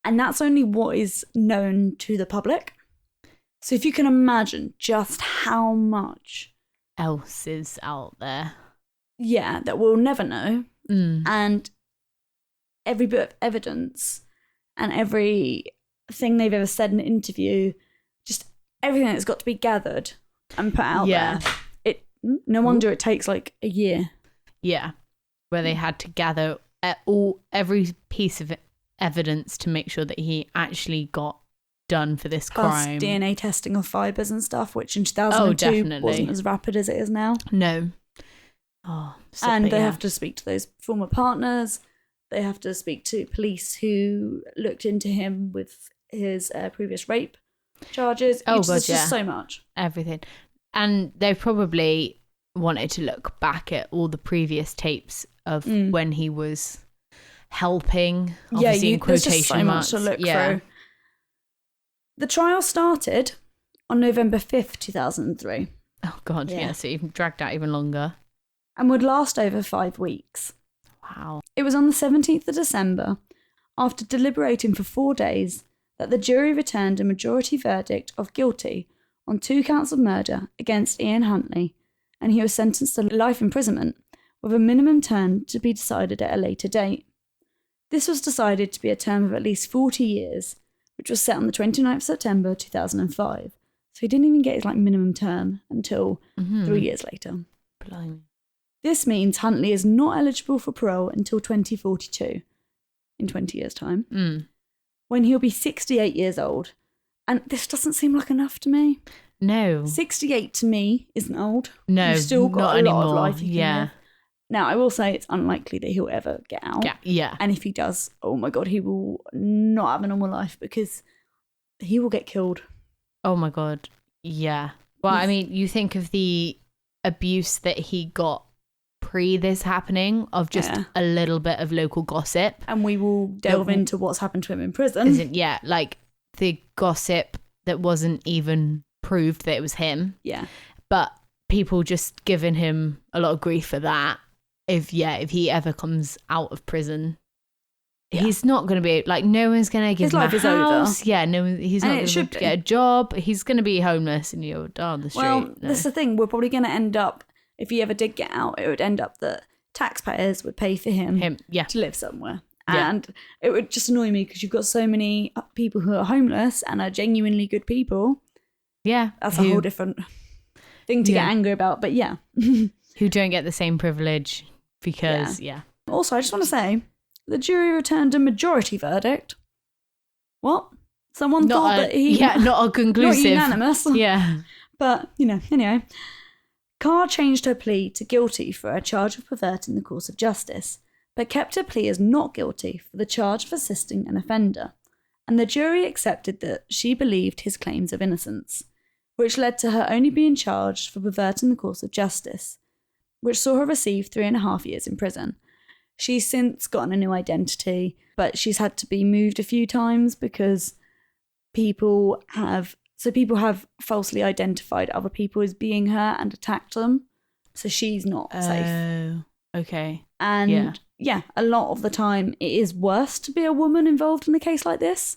[SPEAKER 2] And that's only what is known to the public. So if you can imagine just how much
[SPEAKER 1] else is out there.
[SPEAKER 2] Yeah, that we'll never know. And every bit of evidence and every thing they've ever said in an interview, just everything that's got to be gathered and put out there. No wonder it takes like a year.
[SPEAKER 1] Yeah, where they had to gather every piece of evidence to make sure that he actually got done for this crime.
[SPEAKER 2] Plus DNA testing of fibres and stuff, which in 2002 wasn't as rapid as it is now.
[SPEAKER 1] No.
[SPEAKER 2] And they have to speak to those former partners. They have to speak to police who looked into him with his previous rape charges. There's just so much.
[SPEAKER 1] Everything. And they probably wanted to look back at all the previous tapes of when he was helping, obviously in
[SPEAKER 2] there's
[SPEAKER 1] quotation
[SPEAKER 2] just so
[SPEAKER 1] marks.
[SPEAKER 2] much to look through. The trial started on November 5th, 2003.
[SPEAKER 1] Oh, God, yeah. So even dragged out even longer.
[SPEAKER 2] And would last over 5 weeks.
[SPEAKER 1] Wow.
[SPEAKER 2] It was on the 17th of December, after deliberating for 4 days, that the jury returned a majority verdict of guilty on 2 counts of murder against Ian Huntley, and he was sentenced to life imprisonment, with a minimum term to be decided at a later date. This was decided to be a term of at least 40 years, which was set on the 29th of September 2005. So he didn't even get his minimum term until 3 years later.
[SPEAKER 1] Blimey.
[SPEAKER 2] This means Huntley is not eligible for parole until 2042, in 20 years' time, when he'll be 68 years old. And this doesn't seem like enough to me.
[SPEAKER 1] No.
[SPEAKER 2] 68 to me isn't old.
[SPEAKER 1] No,
[SPEAKER 2] You've still got
[SPEAKER 1] not
[SPEAKER 2] a lot
[SPEAKER 1] anymore.
[SPEAKER 2] of life you can live. Now, I will say it's unlikely that he'll ever get out.
[SPEAKER 1] Yeah.
[SPEAKER 2] And if he does, oh my God, he will not have a normal life because he will get killed.
[SPEAKER 1] Oh my God. Yeah. Well, I mean, you think of the abuse that he got pre this happening, of just a little bit of local gossip.
[SPEAKER 2] And we will delve into what's happened to him in prison.
[SPEAKER 1] Like the gossip that wasn't even proved that it was him.
[SPEAKER 2] Yeah.
[SPEAKER 1] But people just giving him a lot of grief for that. If he ever comes out of prison, he's not going to be no one's going to give him a house.
[SPEAKER 2] Over.
[SPEAKER 1] Yeah, he's not going to get a job. He's going to be homeless and you're down the street.
[SPEAKER 2] Well, that's the thing. We're probably going to end up, if he ever did get out, it would end up that taxpayers would pay for him to live somewhere. And it would just annoy me because you've got so many people who are homeless and are genuinely good people.
[SPEAKER 1] Yeah.
[SPEAKER 2] That's a whole different thing to get angry about. But yeah.
[SPEAKER 1] Who don't get the same privilege because,
[SPEAKER 2] Also, I just want to say, the jury returned a majority verdict. What? Someone thought that he...
[SPEAKER 1] Yeah, not a conclusive.
[SPEAKER 2] Not unanimous.
[SPEAKER 1] Yeah.
[SPEAKER 2] But, anyway. Carr changed her plea to guilty for a charge of perverting the course of justice, but kept her plea as not guilty for the charge of assisting an offender, and the jury accepted that she believed his claims of innocence, which led to her only being charged for perverting the course of justice, which saw her receive 3.5 years in prison. She's since gotten a new identity, but she's had to be moved a few times because people have falsely identified other people as being her and attacked them. So she's not safe.
[SPEAKER 1] Oh, okay.
[SPEAKER 2] And a lot of the time it is worse to be a woman involved in a case like this.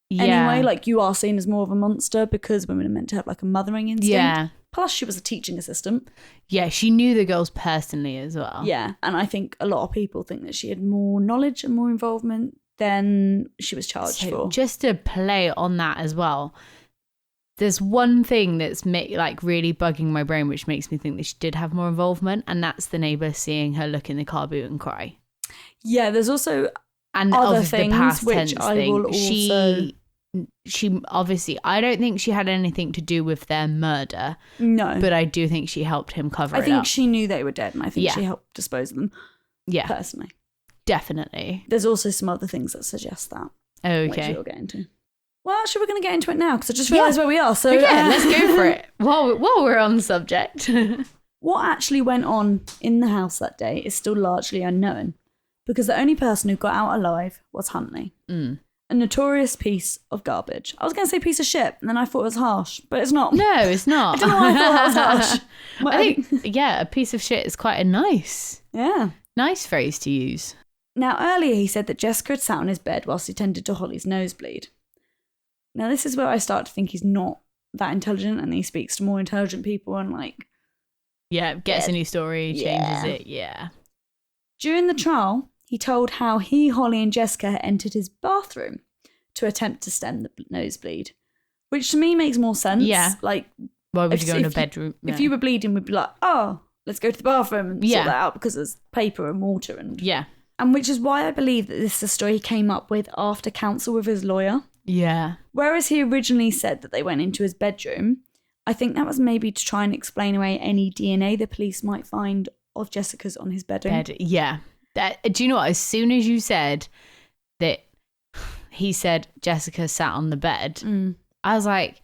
[SPEAKER 2] Yeah. Anyway, you are seen as more of a monster because women are meant to have a mothering instinct. Yeah. Plus, she was a teaching assistant.
[SPEAKER 1] Yeah, she knew the girls personally as well.
[SPEAKER 2] Yeah, and I think a lot of people think that she had more knowledge and more involvement than she was charged for.
[SPEAKER 1] Just to play on that as well, there's one thing that's really bugging my brain, which makes me think that she did have more involvement, and that's the neighbour seeing her look in the car boot and cry.
[SPEAKER 2] Yeah, there's also
[SPEAKER 1] other
[SPEAKER 2] things
[SPEAKER 1] the past
[SPEAKER 2] which
[SPEAKER 1] tense
[SPEAKER 2] I
[SPEAKER 1] thing.
[SPEAKER 2] will also...
[SPEAKER 1] She obviously, I don't think she had anything to do with their murder.
[SPEAKER 2] No.
[SPEAKER 1] But I do think she helped him cover it up.
[SPEAKER 2] I think she knew they were dead, and I think she helped dispose of them. Yeah. Personally.
[SPEAKER 1] Definitely.
[SPEAKER 2] There's also some other things that suggest that.
[SPEAKER 1] Okay.
[SPEAKER 2] Which we'll get into. Well, actually, we're going to get into it now, because I just realised where we are. So
[SPEAKER 1] let's go for it. While we're on the subject.
[SPEAKER 2] What actually went on in the house that day is still largely unknown, because the only person who got out alive was Huntley. A notorious piece of garbage. I was going to say piece of shit, and then I thought it was harsh, but it's not.
[SPEAKER 1] No, it's not.
[SPEAKER 2] I don't know why I thought that was harsh.
[SPEAKER 1] I think, a piece of shit is quite a nice phrase to use.
[SPEAKER 2] Now, earlier he said that Jessica had sat on his bed whilst he tended to Holly's nosebleed. Now, this is where I start to think he's not that intelligent, and he speaks to more intelligent people and
[SPEAKER 1] gets a new story, changes it,
[SPEAKER 2] During the trial, he told how he, Holly and Jessica had entered his bathroom to attempt to stem the nosebleed, which to me makes more sense.
[SPEAKER 1] Yeah. Why would you go in a bedroom?
[SPEAKER 2] If you were bleeding, we'd be like, oh, let's go to the bathroom and sort that out, because there's paper and water. And which is why I believe that this is a story he came up with after counsel with his lawyer. Yeah. Whereas he originally said that they went into his bedroom, I think that was maybe to try and explain away any DNA the police might find of Jessica's on his bedroom.
[SPEAKER 1] Yeah. Do you know what? As soon as you said that he said Jessica sat on the bed, I was like,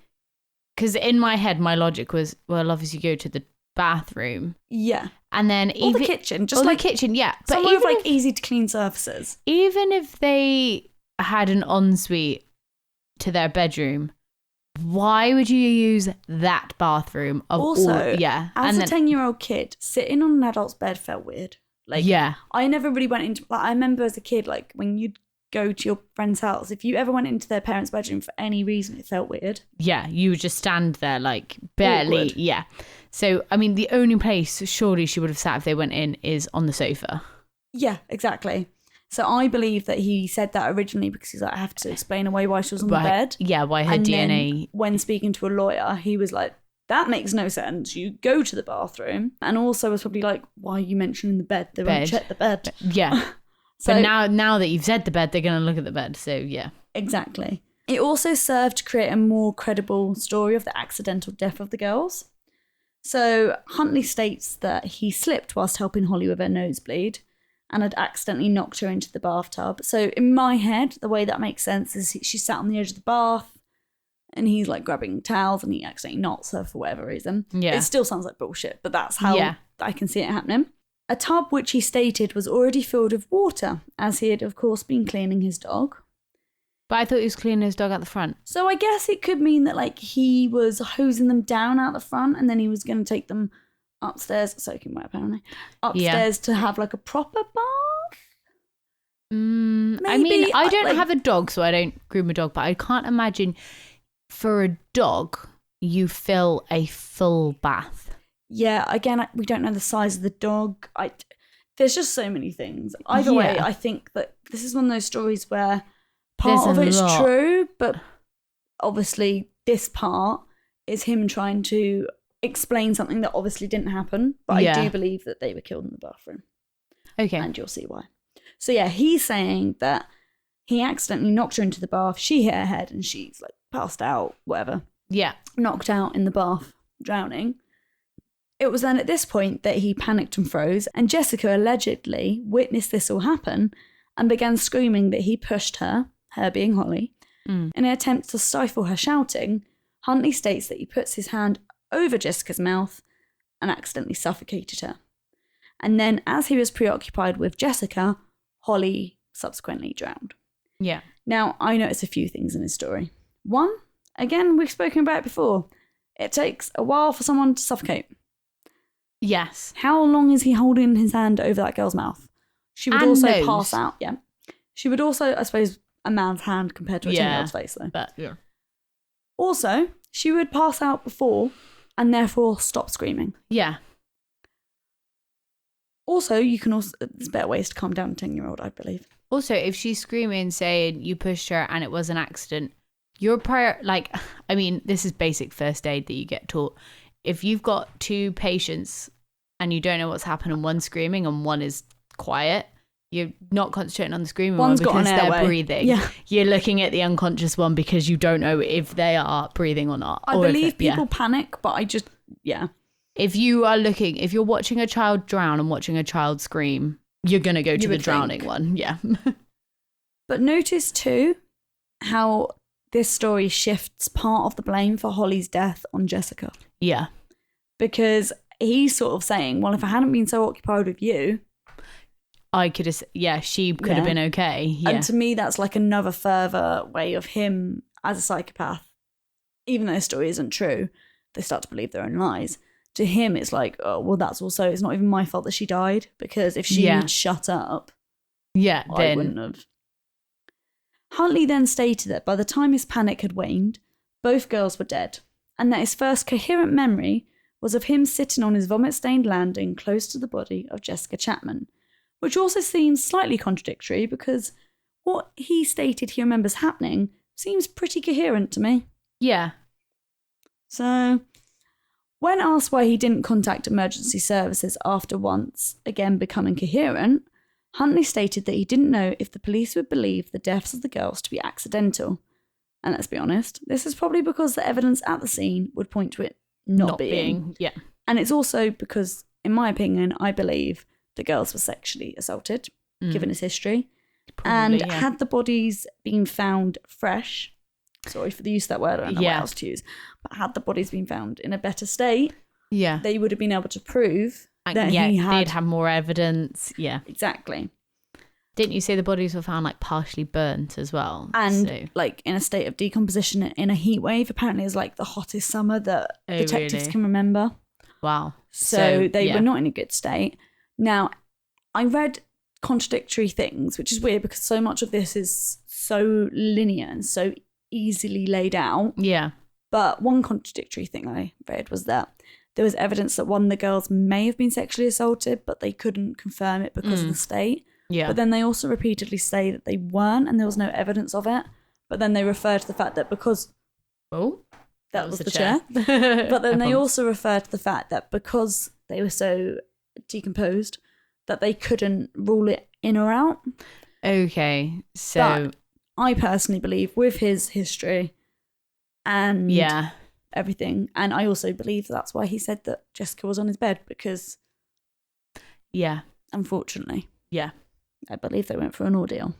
[SPEAKER 1] because in my head, my logic was, well, obviously go to the bathroom.
[SPEAKER 2] Yeah.
[SPEAKER 1] And then
[SPEAKER 2] or the kitchen. Just
[SPEAKER 1] the kitchen, yeah.
[SPEAKER 2] But somewhere with like easy to clean surfaces.
[SPEAKER 1] Even if they had an ensuite to their bedroom, why would you use that bathroom?
[SPEAKER 2] As a 10-year-old kid, sitting on an adult's bed felt weird. Like, yeah. I never really went into, like, I remember as a kid, like, when you'd go to your friend's house, if you ever went into their parents' bedroom for any reason, it felt weird.
[SPEAKER 1] Yeah, you would just stand there, like, barely.
[SPEAKER 2] Awkward.
[SPEAKER 1] Yeah. So, I mean, the only place surely she would have sat if they went in is on the sofa.
[SPEAKER 2] Yeah, exactly. So I believe that he said that originally because he's like, I have to explain away why she was on the bed.
[SPEAKER 1] Yeah, why her DNA.
[SPEAKER 2] Then when speaking to a lawyer, he was like, that makes no sense. You go to the bathroom. And also was probably like, why are you mentioning the bed? They won't check the bed.
[SPEAKER 1] Yeah. So but now that you've said the bed, they're going to look at the bed. So yeah.
[SPEAKER 2] Exactly. It also served to create a more credible story of the accidental death of the girls. So Huntley states that he slipped whilst helping Holly with her nosebleed and had accidentally knocked her into the bathtub. So in my head, the way that makes sense is she sat on the edge of the bath and he's like grabbing towels and he accidentally knocks her for whatever reason. Yeah. It still sounds like bullshit, but that's how I can see it happening. A tub which he stated was already filled with water, as he had, of course, been cleaning his dog.
[SPEAKER 1] But I thought he was cleaning his dog at the front.
[SPEAKER 2] So I guess it could mean that like he was hosing them down out the front and then he was going to take them upstairs, soaking wet apparently, upstairs to have like a proper bath.
[SPEAKER 1] I mean, I don't have a dog, so I don't groom a dog, but I can't imagine for a dog you fill a full bath.
[SPEAKER 2] Yeah, again, we don't know the size of the dog. There's just so many things. Either way, I think that this is one of those stories where part of it's true, but obviously this part is him trying to explain something that obviously didn't happen. But I do believe that they were killed in the bathroom.
[SPEAKER 1] Okay.
[SPEAKER 2] And you'll see why. So yeah, he's saying that he accidentally knocked her into the bath. She hit her head and she's like passed out, whatever.
[SPEAKER 1] Yeah.
[SPEAKER 2] Knocked out in the bath, drowning. It was then at this point that he panicked and froze, and Jessica allegedly witnessed this all happen and began screaming that he pushed her being Holly, in an attempt to stifle her shouting. Huntley states that he puts his hand over Jessica's mouth and accidentally suffocated her. And then as he was preoccupied with Jessica, Holly subsequently drowned.
[SPEAKER 1] Yeah.
[SPEAKER 2] Now, I noticed a few things in his story. One, again, we've spoken about it before. It takes a while for someone to suffocate.
[SPEAKER 1] Yes.
[SPEAKER 2] How long is he holding his hand over that girl's mouth? She would also pass out. Yeah. She would also, I suppose, a man's hand compared to a 10-year-old's face, though.
[SPEAKER 1] But yeah.
[SPEAKER 2] Also, she would pass out before and therefore stop screaming.
[SPEAKER 1] Yeah.
[SPEAKER 2] Also, there's better ways to calm down a 10-year-old, I believe.
[SPEAKER 1] Also, if she's screaming, saying you pushed her and it was an accident, your this is basic first aid that you get taught. If you've got two patients and you don't know what's happening, one's screaming and one is quiet, you're not concentrating on the screaming one because they're breathing. Yeah. You're looking at the unconscious one because you don't know if they are breathing or not.
[SPEAKER 2] I believe people panic, but
[SPEAKER 1] If you're watching a child drown and watching a child scream, you're going to go to the drowning one. Yeah.
[SPEAKER 2] But notice too how this story shifts part of the blame for Holly's death on Jessica.
[SPEAKER 1] Yeah.
[SPEAKER 2] Because he's sort of saying, well, if I hadn't been so occupied with you,
[SPEAKER 1] she could have been okay. Yeah.
[SPEAKER 2] And to me, that's like another further way of him as a psychopath. Even though the story isn't true, they start to believe their own lies. To him, it's like, oh, well, it's not even my fault that she died, because if she had shut up, I wouldn't have. Huntley then stated that by the time his panic had waned, both girls were dead, and that his first coherent memory was of him sitting on his vomit-stained landing close to the body of Jessica Chapman, which also seems slightly contradictory because what he stated he remembers happening seems pretty coherent to me.
[SPEAKER 1] Yeah.
[SPEAKER 2] So, when asked why he didn't contact emergency services after once again becoming coherent, Huntley stated that he didn't know if the police would believe the deaths of the girls to be accidental. And let's be honest, this is probably because the evidence at the scene would point to it not being.
[SPEAKER 1] Yeah.
[SPEAKER 2] And it's also because, in my opinion, I believe the girls were sexually assaulted, given his history. Probably, and had the bodies been found fresh, sorry for the use of that word, I don't know what else to use, but had the bodies been found in a better state, they would have been able to prove that he had...
[SPEAKER 1] they'd have more evidence. Yeah.
[SPEAKER 2] Exactly.
[SPEAKER 1] Didn't you say the bodies were found like partially burnt as well?
[SPEAKER 2] And like in a state of decomposition in a heat wave. Apparently it's like the hottest summer that detectives can remember.
[SPEAKER 1] Wow.
[SPEAKER 2] So they were not in a good state. Now, I read contradictory things, which is weird because so much of this is so linear and so easily laid out.
[SPEAKER 1] Yeah.
[SPEAKER 2] But one contradictory thing I read was that there was evidence that one of the girls may have been sexually assaulted, but they couldn't confirm it because of the state.
[SPEAKER 1] Yeah.
[SPEAKER 2] But then they also repeatedly say that they weren't and there was no evidence of it. But then they refer to the fact that because...
[SPEAKER 1] Oh,
[SPEAKER 2] that was the chair. But then they also refer to the fact that because they were so decomposed that they couldn't rule it in or out.
[SPEAKER 1] Okay, so...
[SPEAKER 2] But I personally believe with his history and everything, and I also believe that's why he said that Jessica was on his bed, because...
[SPEAKER 1] Yeah.
[SPEAKER 2] Unfortunately.
[SPEAKER 1] Yeah.
[SPEAKER 2] I believe they went through an ordeal.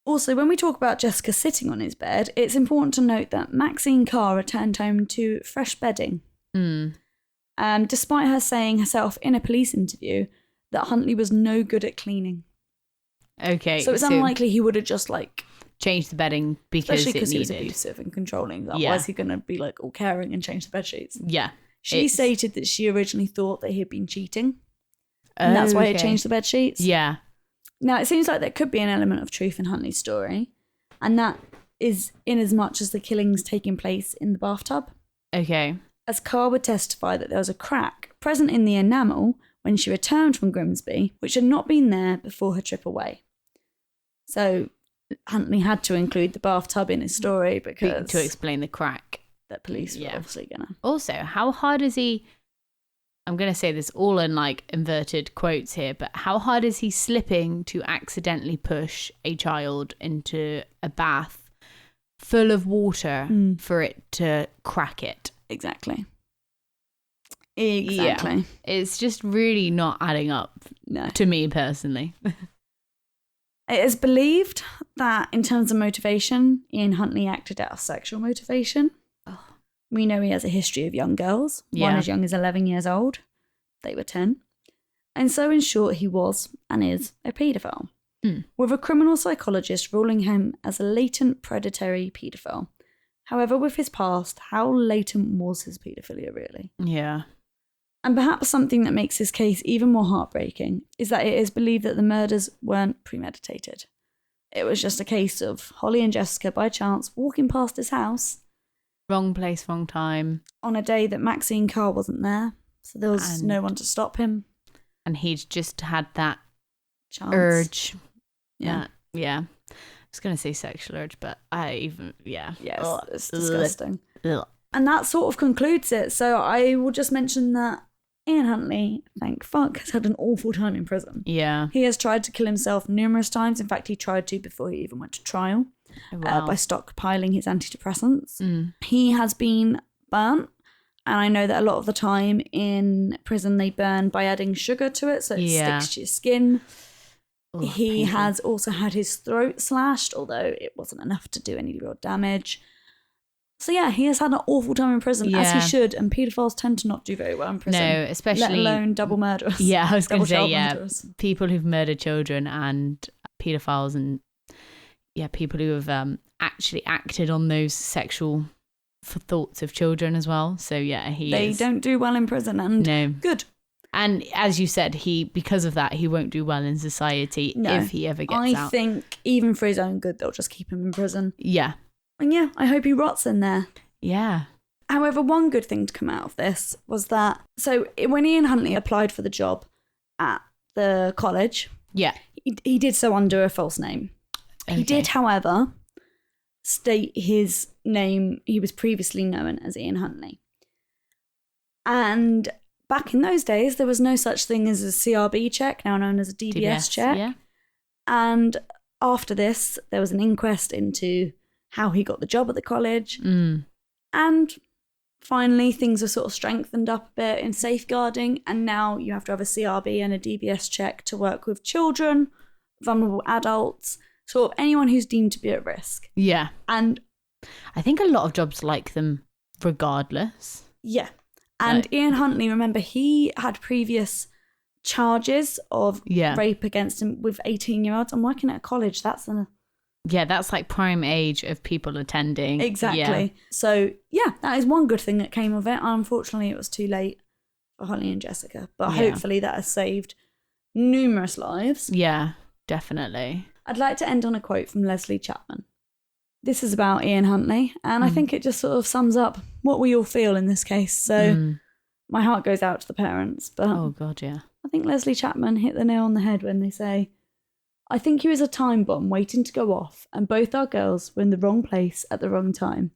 [SPEAKER 2] Also, when we talk about Jessica sitting on his bed, it's important to note that Maxine Carr returned home to fresh bedding. Despite her saying herself in a police interview that Huntley was no good at cleaning.
[SPEAKER 1] Okay.
[SPEAKER 2] So it's unlikely he would have just like...
[SPEAKER 1] changed the bedding because
[SPEAKER 2] especially because he was
[SPEAKER 1] needed.
[SPEAKER 2] abusive and controlling. Otherwise he going to be like all caring and change the bed sheets.
[SPEAKER 1] Yeah.
[SPEAKER 2] She stated that she originally thought that he had been cheating. And that's why he changed the bed sheets.
[SPEAKER 1] Yeah.
[SPEAKER 2] Now, it seems like there could be an element of truth in Huntley's story, and that is in as much as the killings taking place in the bathtub.
[SPEAKER 1] Okay.
[SPEAKER 2] As Carr would testify that there was a crack present in the enamel when she returned from Grimsby, which had not been there before her trip away. So Huntley had to include the bathtub in his story because...
[SPEAKER 1] to explain the crack.
[SPEAKER 2] That police were obviously going to...
[SPEAKER 1] Also, how hard is he... I'm going to say this all in like inverted quotes here, but how hard is he slipping to accidentally push a child into a bath full of water for it to crack it?
[SPEAKER 2] Exactly.
[SPEAKER 1] Yeah. It's just really not adding up to me personally.
[SPEAKER 2] It is believed that in terms of motivation, Ian Huntley acted out of sexual motivation. We know he has a history of young girls, one as young as 11 years old. They were 10. And so, in short, he was and is a paedophile, with a criminal psychologist ruling him as a latent predatory paedophile. However, with his past, how latent was his paedophilia really? Yeah. And perhaps something that makes his case even more heartbreaking is that it is believed that the murders weren't premeditated. It was just a case of Holly and Jessica, by chance, walking past his house.
[SPEAKER 1] Wrong place, wrong time.
[SPEAKER 2] On a day that Maxine Carr wasn't there. So there was no one to stop him.
[SPEAKER 1] And he'd just had that
[SPEAKER 2] chance.
[SPEAKER 1] Urge.
[SPEAKER 2] Yeah.
[SPEAKER 1] Yeah. I was going to say sexual urge, but
[SPEAKER 2] Yes, it's disgusting. Ugh. And that sort of concludes it. So I will just mention that Ian Huntley, thank fuck, has had an awful time in prison.
[SPEAKER 1] Yeah.
[SPEAKER 2] He has tried to kill himself numerous times. In fact, he tried to before he even went to trial. By stockpiling his antidepressants. He has been burnt, and I know that a lot of the time in prison they burn by adding sugar to it so it sticks to your skin. He has also had his throat slashed, although it wasn't enough to do any real damage. So yeah, he has had an awful time in prison, as he should, and paedophiles tend to not do very well in prison.
[SPEAKER 1] No, especially...
[SPEAKER 2] let alone double murderers.
[SPEAKER 1] Yeah, I was going to say, people who've murdered children and paedophiles and people who have actually acted on those sexual thoughts of children as well. So they don't
[SPEAKER 2] do well in prison, and good.
[SPEAKER 1] And as you said, because of that, he won't do well in society if he ever gets out.
[SPEAKER 2] I think even for his own good, they'll just keep him in prison.
[SPEAKER 1] Yeah.
[SPEAKER 2] And I hope he rots in there.
[SPEAKER 1] Yeah.
[SPEAKER 2] However, one good thing to come out of this was that, so when Ian Huntley applied for the job at the college, he did so under a false name. Okay. He did, however, state his name. He was previously known as Ian Huntley. And back in those days, there was no such thing as a CRB check, now known as a DBS check. Yeah. And after this, there was an inquest into how he got the job at the college. And finally, things were sort of strengthened up a bit in safeguarding. And now you have to have a CRB and a DBS check to work with children, vulnerable adults, sort of anyone who's deemed to be at risk.
[SPEAKER 1] Yeah.
[SPEAKER 2] And
[SPEAKER 1] I think a lot of jobs like them regardless.
[SPEAKER 2] Yeah. And Ian Huntley, remember, he had previous charges of rape against him with 18-year-olds. I'm working at a college. That's
[SPEAKER 1] like prime age of people attending.
[SPEAKER 2] Exactly.
[SPEAKER 1] Yeah.
[SPEAKER 2] So, that is one good thing that came of it. Unfortunately, it was too late for Holly and Jessica. But hopefully that has saved numerous lives.
[SPEAKER 1] Yeah, definitely.
[SPEAKER 2] I'd like to end on a quote from Leslie Chapman. This is about Ian Huntley, and I think it just sort of sums up what we all feel in this case. So my heart goes out to the parents. But
[SPEAKER 1] oh, God, yeah.
[SPEAKER 2] I think Leslie Chapman hit the nail on the head when they say, I think he was a time bomb waiting to go off, and both our girls were in the wrong place at the wrong time.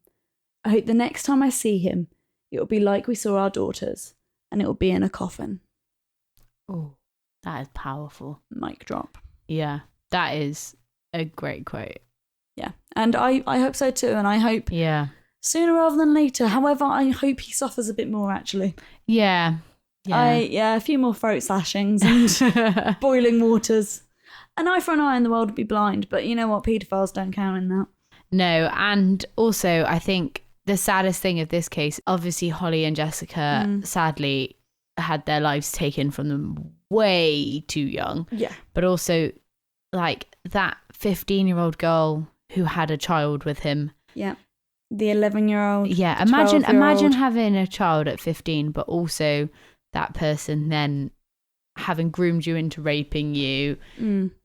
[SPEAKER 2] I hope the next time I see him, it will be like we saw our daughters, and it will be in a coffin.
[SPEAKER 1] Oh, that is powerful.
[SPEAKER 2] Mic drop.
[SPEAKER 1] Yeah, that is a great quote.
[SPEAKER 2] Yeah, and I hope so too, and I hope sooner rather than later. However, I hope he suffers a bit more, actually.
[SPEAKER 1] Yeah.
[SPEAKER 2] A few more throat slashings and boiling waters. An eye for an eye in the world would be blind, but you know what? Paedophiles don't count in that.
[SPEAKER 1] No, and also I think the saddest thing of this case, obviously Holly and Jessica sadly had their lives taken from them way too young. Yeah. But also like that 15-year-old girl who had a child with him.
[SPEAKER 2] Yeah. The 11-year-old.
[SPEAKER 1] Yeah, imagine having a child at 15, but also that person then having groomed you into raping you,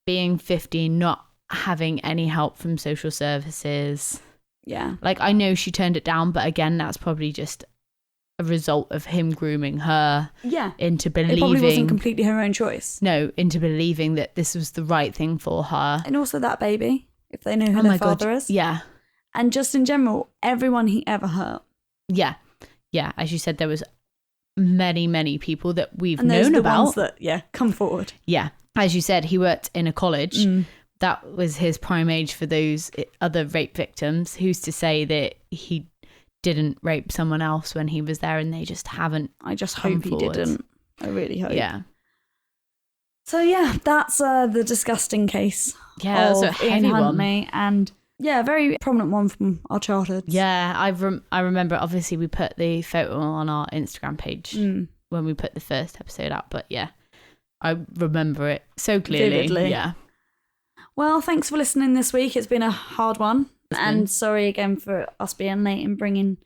[SPEAKER 1] being 15, not having any help from social services.
[SPEAKER 2] Yeah.
[SPEAKER 1] Like, I know she turned it down, but again, that's probably just a result of him grooming her into believing...
[SPEAKER 2] It probably wasn't completely her own choice.
[SPEAKER 1] No, into believing that this was the right thing for her.
[SPEAKER 2] And also that baby, if they know who their father is.
[SPEAKER 1] Yeah.
[SPEAKER 2] And just in general, everyone he ever hurt.
[SPEAKER 1] Yeah. Yeah, as you said, there was many, many people that we've
[SPEAKER 2] and
[SPEAKER 1] known
[SPEAKER 2] the
[SPEAKER 1] about.
[SPEAKER 2] Ones that, come forward.
[SPEAKER 1] Yeah. As you said, he worked in a college. That was his prime age for those other rape victims. Who's to say that he didn't rape someone else when he was there and they just haven't
[SPEAKER 2] I just hope
[SPEAKER 1] forward.
[SPEAKER 2] He didn't. I really hope.
[SPEAKER 1] Yeah.
[SPEAKER 2] So, that's the disgusting case.
[SPEAKER 1] Yeah, that's a heavy one.
[SPEAKER 2] And... yeah, a very prominent one from our childhoods.
[SPEAKER 1] Yeah, I remember, obviously, we put the photo on our Instagram page when we put the first episode out. But yeah, I remember it so clearly.
[SPEAKER 2] Vividly.
[SPEAKER 1] Yeah.
[SPEAKER 2] Well, thanks for listening this week. It's been a hard one. And sorry again for us being late in bringing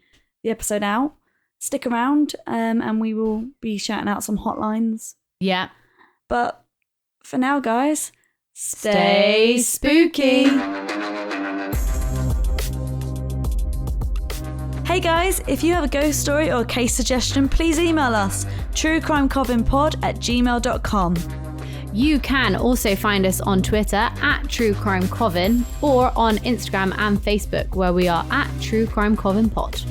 [SPEAKER 2] the episode out. Stick around and we will be shouting out some hotlines.
[SPEAKER 1] Yeah.
[SPEAKER 2] But for now, guys, stay spooky. Hey guys, if you have a ghost story or a case suggestion, please email us, truecrimecoventpod@gmail.com.
[SPEAKER 1] You can also find us on Twitter at truecrimecoven or on Instagram and Facebook where we are at truecrimecovenpod.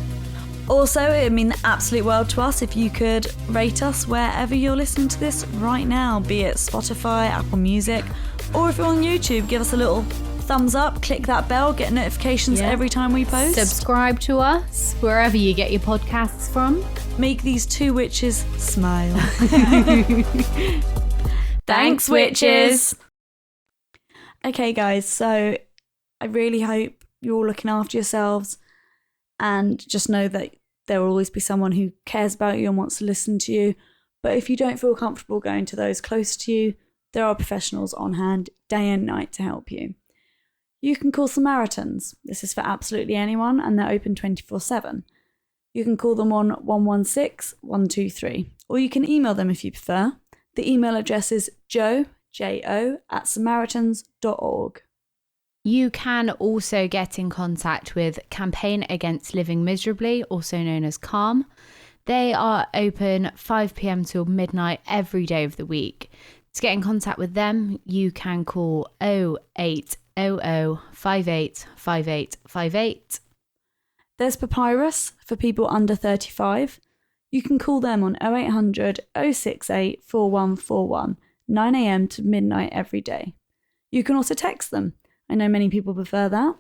[SPEAKER 2] Also, it would mean the absolute world to us if you could rate us wherever you're listening to this right now, be it Spotify, Apple Music, or if you're on YouTube, give us a little thumbs up, click that bell, get notifications every time we post.
[SPEAKER 1] Subscribe to us wherever you get your podcasts from.
[SPEAKER 2] Make these two witches smile.
[SPEAKER 1] Thanks, witches.
[SPEAKER 2] Okay, guys, so I really hope you're all looking after yourselves and just know that there will always be someone who cares about you and wants to listen to you. But if you don't feel comfortable going to those close to you, there are professionals on hand day and night to help you. You can call Samaritans. This is for absolutely anyone, and they're open 24/7. You can call them on 116 123, or you can email them if you prefer. The email address is jo@samaritans.org.
[SPEAKER 1] You can also get in contact with Campaign Against Living Miserably, also known as CALM. They are open 5 p.m. till midnight every day of the week. To get in contact with them, you can call 0800 585858.
[SPEAKER 2] There's Papyrus for people under 35. You can call them on 0800 068 4141, 9 a.m. to midnight every day. You can also text them. I know many people prefer that.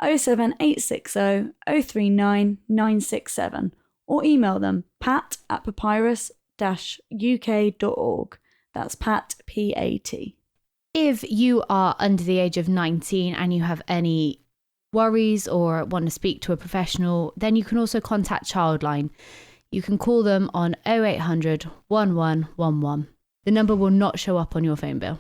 [SPEAKER 2] 07860 039 967, or email them pat@papyrus-uk.org. That's Pat, P-A-T.
[SPEAKER 1] If you are under the age of 19 and you have any worries or want to speak to a professional, then you can also contact Childline. You can call them on 0800 1111. The number will not show up on your phone bill.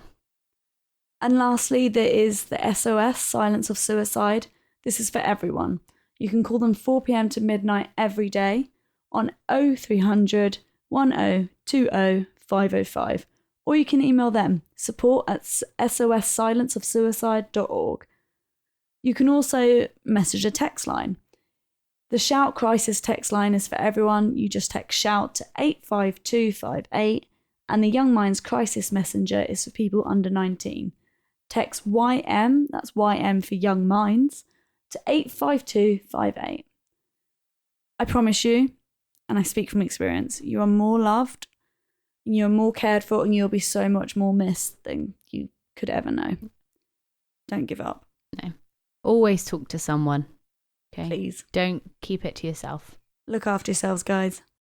[SPEAKER 2] And lastly, there is the SOS, Silence of Suicide. This is for everyone. You can call them 4 p.m. to midnight every day on 0300 1020 505. Or you can email them, support@sossilenceofsuicide.org. You can also message a text line. The Shout Crisis text line is for everyone. You just text SHOUT to 85258, and the Young Minds Crisis Messenger is for people under 19. Text YM, that's YM for Young Minds, to 85258. I promise you, and I speak from experience, you are more loved, and you are more cared for, and you'll be so much more missed than you could ever know. Don't give up.
[SPEAKER 1] No. Always talk to someone. Okay.
[SPEAKER 2] Please.
[SPEAKER 1] Don't keep it to yourself.
[SPEAKER 2] Look after yourselves, guys.